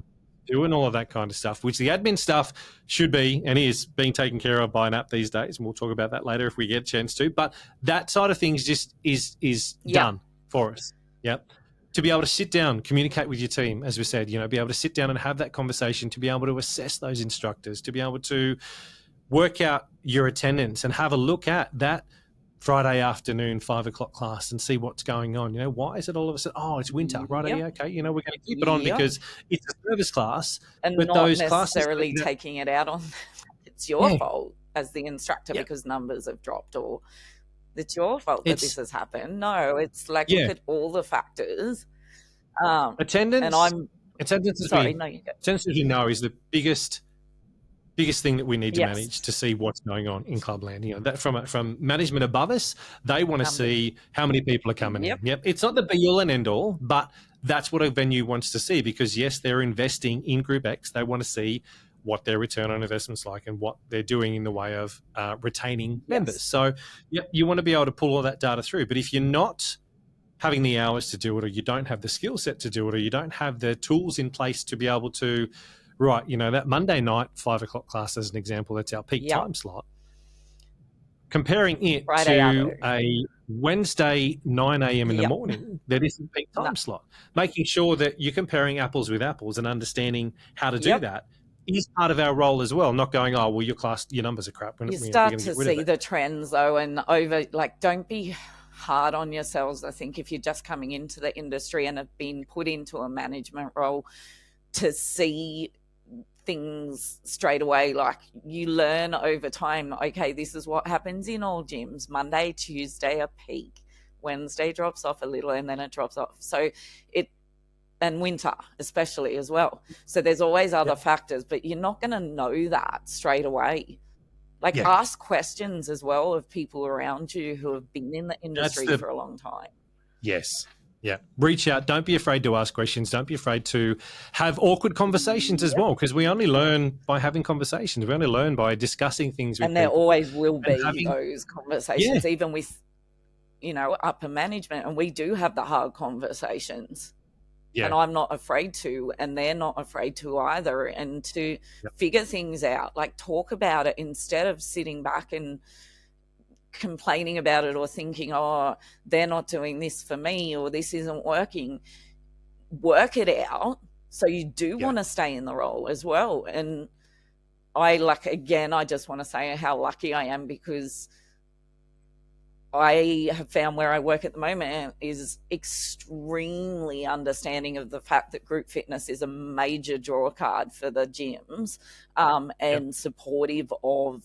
Doing all of that kind of stuff, which the admin stuff should be and is being taken care of by an app these days, and we'll talk about that later if we get a chance to. But that side of things just is done for us. To be able to sit down, communicate with your team, as we said, be able to sit down and have that conversation, to be able to assess those instructors, to be able to work out your attendance and have a look at that Friday afternoon 5 o'clock class and see what's going on. Why is it all of a sudden, it's winter, right? Okay, we're going to keep it on because it's a service class. And but not those necessarily classes, taking it out on it's your fault as the instructor because numbers have dropped, or it's your fault that this has happened. No, it's like, look at all the factors. Attendance, and attendance is the biggest thing that we need to manage to see what's going on in clubland. That from management above us, they want to see how many people are coming in. It's not the be all and end all, but that's what a venue wants to see, because yes, they're investing in GROUPEX. They want to see what their return on investment's like and what they're doing in the way of retaining members. So you want to be able to pull all that data through. But if you're not having the hours to do it, or you don't have the skill set to do it, or you don't have the tools in place to be able to, that Monday night 5 o'clock class, as an example, that's our peak time slot. Comparing it to a Wednesday 9 a.m. in the morning, that isn't peak time slot. Making sure that you're comparing apples with apples and understanding how to do that is part of our role as well. Not going, your class, your numbers are crap. You start to see the trends though, and don't be hard on yourselves. I think if you're just coming into the industry and have been put into a management role, to see things straight away, like you learn over time, okay, this is what happens in all gyms. Monday, Tuesday a peak, Wednesday drops off a little, and then it drops off. So and winter especially as well. So there's always other factors, but you're not going to know that straight away. Ask questions as well of people around you who have been in the industry for a long time. Yes. Yeah. Reach out. Don't be afraid to ask questions. Don't be afraid to have awkward conversations as well, because we only learn by having conversations. We only learn by discussing things with people. And there always will be those conversations, even with, upper management. And we do have the hard conversations. Yeah. And I'm not afraid to, and they're not afraid to either, and to figure things out, talk about it instead of sitting back and complaining about it or thinking, they're not doing this for me, or this isn't working. Work it out. So you do want to stay in the role as well. And I just want to say how lucky I am, because I have found where I work at the moment is extremely understanding of the fact that group fitness is a major draw card for the gyms, and supportive of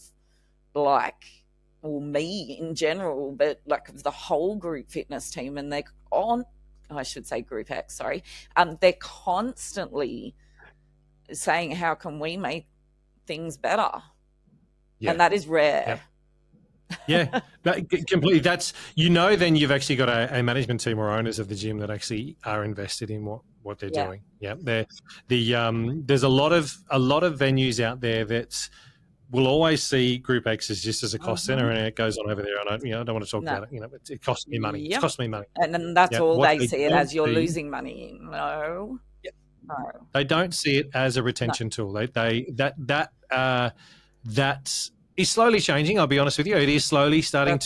me in general, but the whole group fitness team. And I should say GROUPEX, sorry. They're constantly saying, how can we make things better? And that is rare. Yeah, completely. That's, then you've actually got a management team or owners of the gym that actually are invested in what they're doing. Yeah, there's a lot of venues out there that will always see GROUPEX as just as a cost center, and it goes on over there. And I don't want to talk about it. It costs me money. It's cost me money, and then that's all what they see it as. You're losing money. No. They don't see it as a retention tool. That is slowly changing. I'll be honest with you. It is slowly starting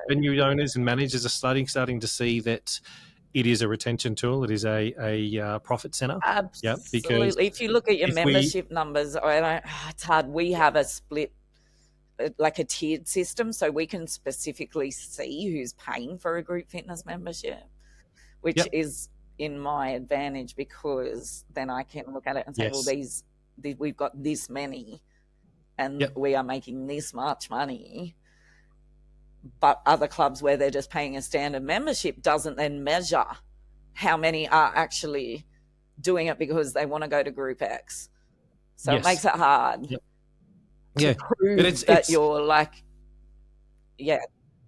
venue owners and managers are starting to see that it is a retention tool. It is a profit center. Absolutely. Because if you look at your membership numbers, it's hard. We have a split, like a tiered system, so we can specifically see who's paying for a group fitness membership, which is in my advantage, because then I can look at it and say, well, these we've got this many, and we are making this much money. But other clubs where they're just paying a standard membership doesn't then measure how many are actually doing it because they want to go to GROUPEX. So it makes it hard to prove that you're like,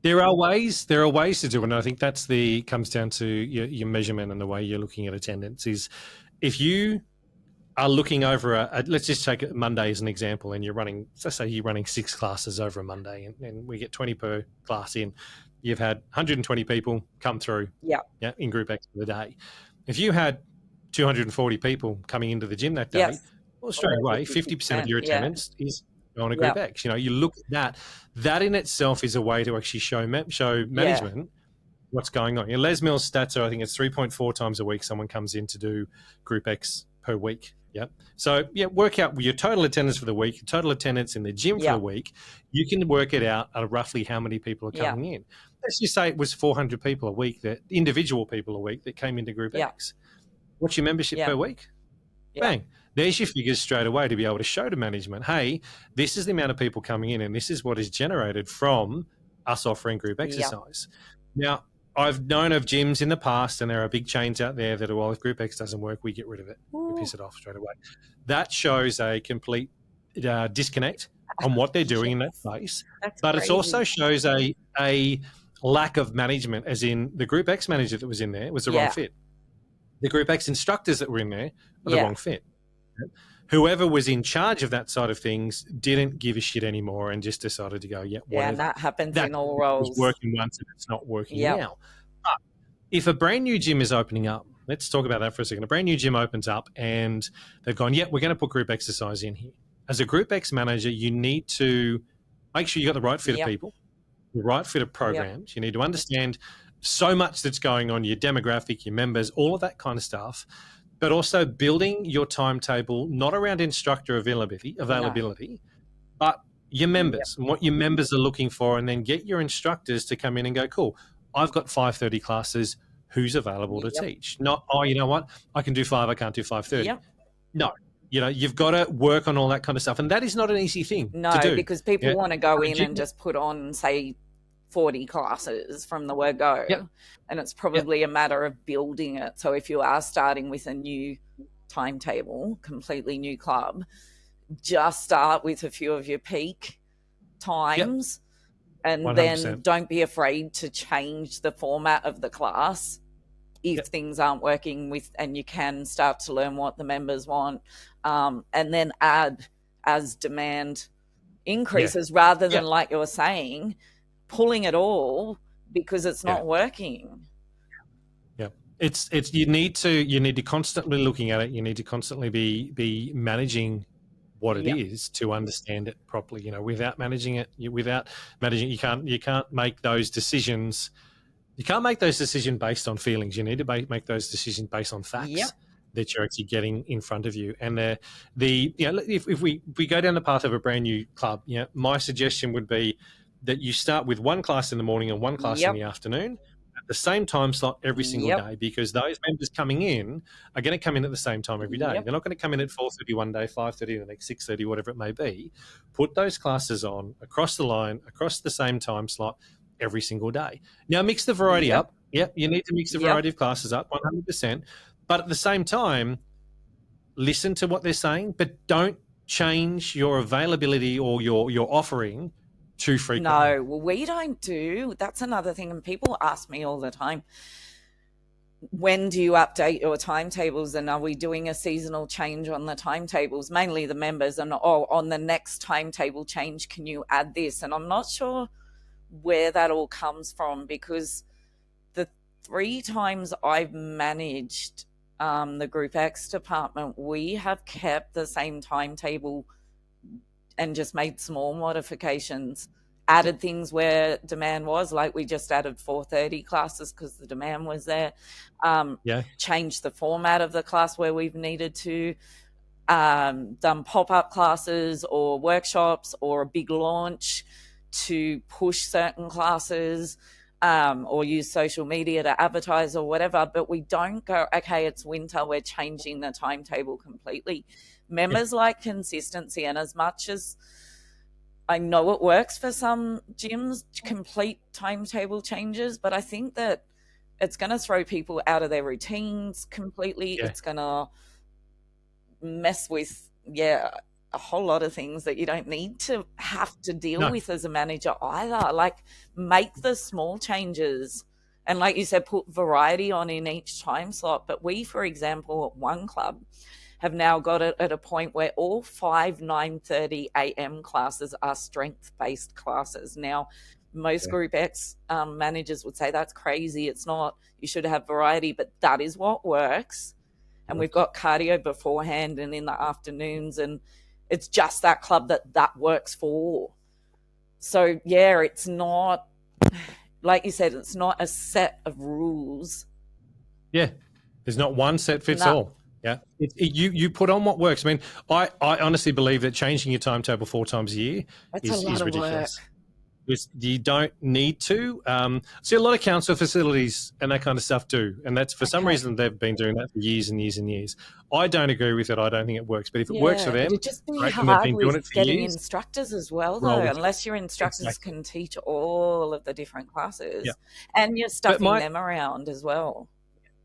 There are ways to do it, and I think comes down to your measurement and the way you're looking at attendance. Is if you are looking over let's just take Monday as an example, and let's say you're running 6 classes over a Monday, and we get 20 per class in. You've had 120 people come through in GROUPEX for the day. If you had 240 people coming into the gym that day, well, straight away, 50% of your attendance is on a GROUPEX. You look at that in itself is a way to actually show management what's going on. Les Mills' stats are, I think it's 3.4 times a week someone comes in to do GROUPEX per week. So work out your total attendance for the week, your total attendance in the gym for the week. You can work it out at roughly how many people are coming in. Let's just say it was 400 people a week, individual people a week that came into GROUPEX. What's your membership per week? Bang. There's your figures straight away to be able to show to management, hey, this is the amount of people coming in, and this is what is generated from us offering group exercise. Now, I've known of gyms in the past, and there are big chains out there that are, well, if GROUPEX doesn't work, we get rid of it. We piss it off straight away. That shows a complete disconnect on what they're doing in that space. But it also shows a lack of management, as in the GROUPEX manager that was in there was the wrong fit. The GROUPEX instructors that were in there were the wrong fit. Whoever was in charge of that side of things didn't give a shit anymore and just decided to go, whatever. And that happens in all roles. It's working once and it's not working now. But if a brand new gym is opening up, let's talk about that for a second. A brand new gym opens up and they've gone, we're going to put group exercise in here. As a GROUPEX manager, you need to make sure you got the right fit of people, the right fit of programs. You need to understand so much that's going on, your demographic, your members, all of that kind of stuff. But also building your timetable, not around instructor availability, but your members and what your members are looking for, and then get your instructors to come in and go, cool, I've got 5:30 classes. Who's available to teach? Not, you know what? I can do 5, I can't do 5:30. No, you've got to work on all that kind of stuff. And that is not an easy thing to do. Because people want to go in and just put on, say, 40 classes from the word go. And it's probably a matter of building it. So if you are starting with a new timetable, completely new club, just start with a few of your peak times and 100%. Then don't be afraid to change the format of the class if things aren't working and you can start to learn what the members want, and then add as demand increases rather than, like you were saying, pulling it all because it's not working. It's you need to constantly looking at it. You need to constantly be managing what it is to understand it properly. Without managing it, you can't make those decisions. You can't make those decisions based on feelings. You need to make those decisions based on facts that you're actually getting in front of you. And if we go down the path of a brand new club, my suggestion would be that you start with one class in the morning and one class in the afternoon at the same time slot every single day, because those members coming in are going to come in at the same time every day. They're not going to come in at 4:30 one day, 5:30 the next, 6:30, whatever it may be. Put those classes on across the line, across the same time slot every single day. Now, mix the variety up. You need to mix the variety of classes up 100%. But at the same time, listen to what they're saying, but don't change your availability or your offering too frequently? No, well, we don't do. That's another thing, and people ask me all the time, when do you update your timetables, and are we doing a seasonal change on the timetables? Mainly the members, and on the next timetable change, can you add this? And I'm not sure where that all comes from, because the 3 times I've managed the GROUPEX department, we have kept the same timetable and just made small modifications, added things where demand was, like we just added 4:30 classes because the demand was there. Changed the format of the class where we've needed to, done pop-up classes or workshops or a big launch to push certain classes, or use social media to advertise or whatever. But we don't go, okay, it's winter, we're changing the timetable completely. Members like consistency, and as much as I know it works for some gyms, complete timetable changes, but I think that it's going to throw people out of their routines completely. It's going to mess with, a whole lot of things that you don't need to have to deal with as a manager either. Like, make the small changes. And like you said, put variety on in each time slot. But we, for example, at one club, have now got it at a point where all 5 9:30 a.m. classes are strength-based classes. Now, most GROUPEX managers would say that's crazy. It's not. You should have variety, but that is what works. And we've got cardio beforehand and in the afternoons, and it's just that club that works for. So, it's not, like you said, it's not a set of rules. Yeah, there's not one set fits all. Yeah, you put on what works. I mean, I honestly believe that changing your timetable 4 times a year is ridiculous. You don't need to. See, a lot of council facilities and that kind of stuff do, and that's for some reason they've been doing that for years and years and years. I don't agree with it. I don't think it works. But if it works for them, it'd just be hard with getting instructors as well, though, unless your instructors can teach all of the different classes, and you're stuffing them around as well.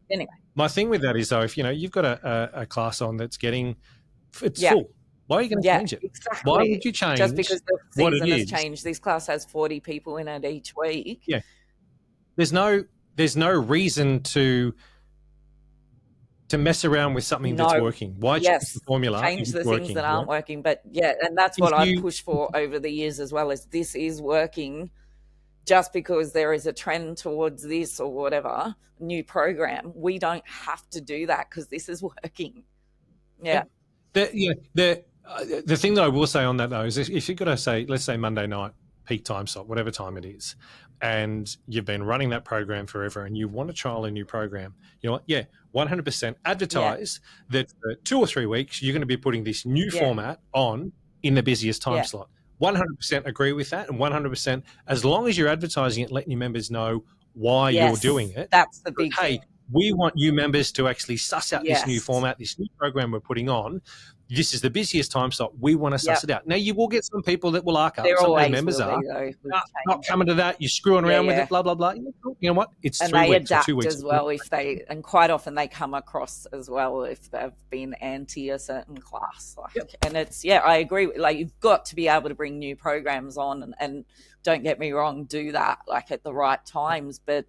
Anyway, my thing with that is, though, if you've got a class on that's getting full, why are you going to change it? Exactly. Why would you change just because the season has changed? This class has 40 people in it each week. Yeah, there's no reason to mess around with something that's working. Why change the formula? Change the things that aren't working. But and that's what I push for over the years as well. Is this is working? Just because there is a trend towards this or whatever new program, we don't have to do that because this is working. Yeah. The thing that I will say on that, though, is if you've got to say, let's say Monday night, peak time slot, whatever time it is, and you've been running that program forever and you want to trial a new program, you know what? 100% advertise that for 2 or 3 weeks, you're going to be putting this new format on in the busiest time slot. 100% agree with that, and 100% as long as you're advertising it, letting your members know why you're doing it. That's the big thing. We want you members to actually suss out this new format, this new program we're putting on. This is the busiest time slot. We want to suss it out. Now, you will get some people that will arc up. Some of the members are not coming to that. You're screwing around with it, blah, blah, blah. You know what? It's 3 weeks or 2 weeks. As well, and quite often they come across as well if they've been anti a certain class. And it's, I agree. Like, you've got to be able to bring new programs on, and don't get me wrong, do that like at the right times. But,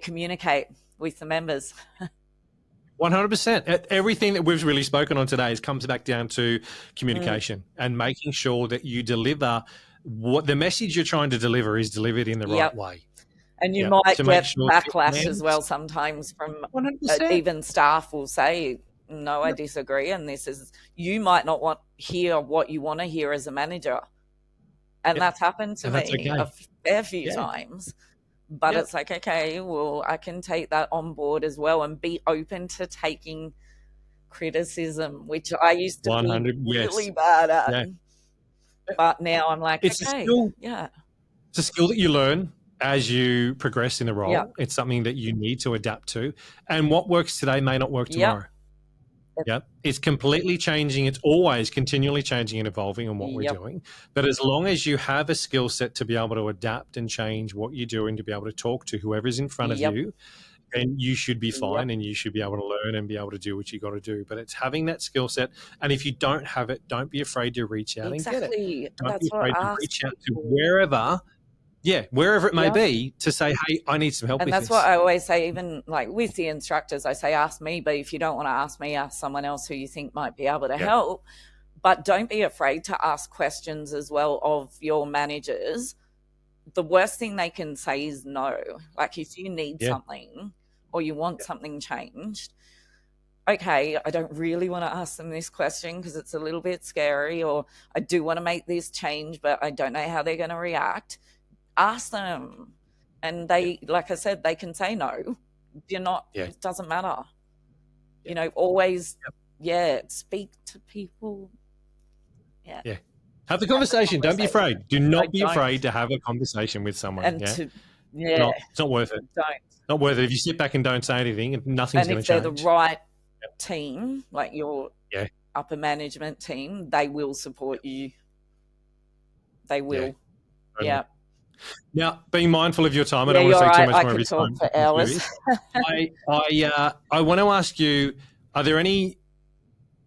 communicate with the members. 100%. Everything that we've really spoken on today comes back down to communication and making sure that you deliver what the message you're trying to deliver is delivered in the right way. And you might get backlash as well sometimes from 100%. Even staff will say, no, I disagree. And you might not hear what you want to hear as a manager. And that's happened to me a fair few times. But it's like, okay, well, I can take that on board as well and be open to taking criticism, which I used to be really bad at. Yeah. But now I'm like, it's a skill that you learn as you progress in the role. Yeah. It's something that you need to adapt to. And what works today may not work tomorrow. Yeah, it's completely changing. It's always continually changing and evolving on what we're doing. But as long as you have a skill set to be able to adapt and change what you do and to be able to talk to whoever's in front of you then you should be fine, Yep. and you should be able to learn and be able to do what you got to do. But it's having that skill set. And if you don't have it, don't be afraid to reach out and get it. Exactly. Don't be That's what afraid to I ask reach out to people. wherever it may Yeah. be, to say, hey, I need some help And with that's this. what I always say, even like with the instructors, I say, ask me, but if you don't want to ask me, ask someone else who you think might be able to help. But don't be afraid to ask questions as well of your managers. The worst thing they can say is no. Like if you need something or you want something changed, okay, I don't really want to ask them this question because it's a little bit scary, or I do want to make this change, but I don't know how they're going to react. Ask them. And they, like I said, they can say no. You're not, it doesn't matter. You know, always, speak to people. Yeah. Have the conversation. Don't be afraid. Do not be afraid to have a conversation with someone. And it's not worth it. Don't. Not worth it. If you sit back and don't say anything, nothing's going to change. And if they're the right team, like your upper management team, they will support you. They will. Yeah. Now, being mindful of your time, I don't want to take too much more of your time. For hours. I want to ask you, are there any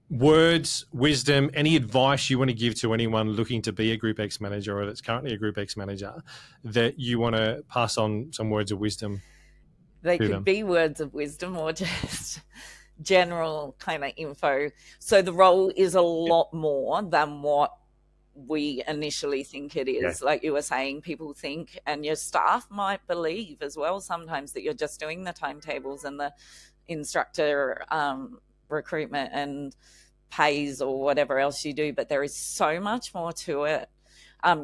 words, wisdom, any advice you want to give to anyone looking to be a GROUPEX manager or that's currently a GROUPEX manager that you want to pass on some words of wisdom? They could be words of wisdom or just general kind of info. So the role is a lot more than what we initially think it is. Like you were saying, people think, and your staff might believe as well sometimes, that you're just doing the timetables and the instructor recruitment and pays or whatever else you do, but there is so much more to it.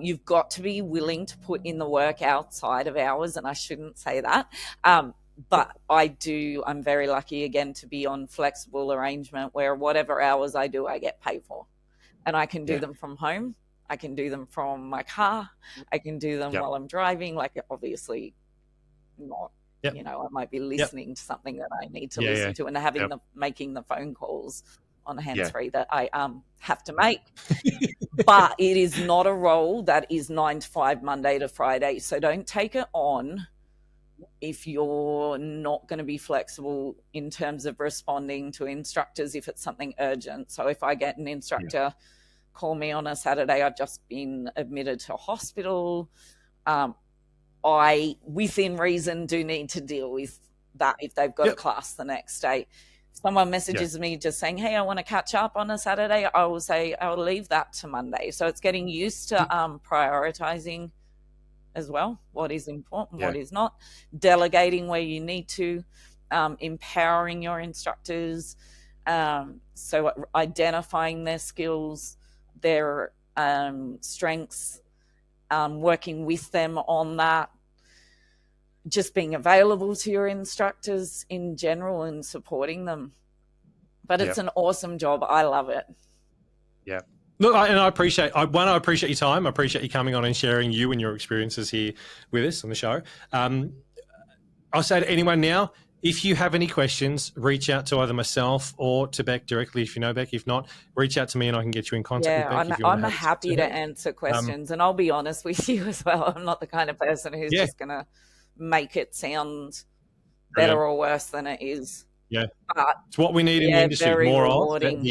You've got to be willing to put in the work outside of hours, and I shouldn't say that, but I'm very lucky again to be on flexible arrangement where whatever hours I do, I get paid for, and I can do them from home. I can do them from my car. I can do them while I'm driving. Like obviously not, you know, I might be listening to something that I need to listen to, and having making the phone calls on hands-free that I have to make. But it is not a role that is 9 to 5, Monday to Friday. So don't take it on if you're not going to be flexible in terms of responding to instructors if it's something urgent. So if I get an instructor call me on a Saturday, I've just been admitted to a hospital, I, within reason, do need to deal with that if they've got a class the next day. If someone messages me just saying, hey, I want to catch up on a Saturday, I will say I'll leave that to Monday. So it's getting used to prioritizing as well what is important, what is not, delegating where you need to, empowering your instructors, so identifying their skills, their strengths, working with them on that, just being available to your instructors in general and supporting them. But it's an awesome job. I love it. Yeah. Look, I appreciate your time. I appreciate you coming on and sharing you and your experiences here with us on the show. I'll say to anyone now, if you have any questions, reach out to either myself or to Bec directly if you know Bec. If not, reach out to me and I can get you in contact with Bec. I'm happy to answer questions. And I'll be honest with you as well. I'm not the kind of person who's just going to make it sound better or worse than it is. Yeah. But it's what we need in the industry, more rewarding. of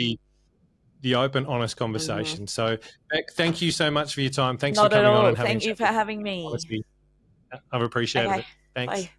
the open, honest conversation. So, Bec, thank you so much for your time. Thanks Not for coming at all. on and having Thank you for having me. Honestly, I've appreciated it. Thanks. Bye.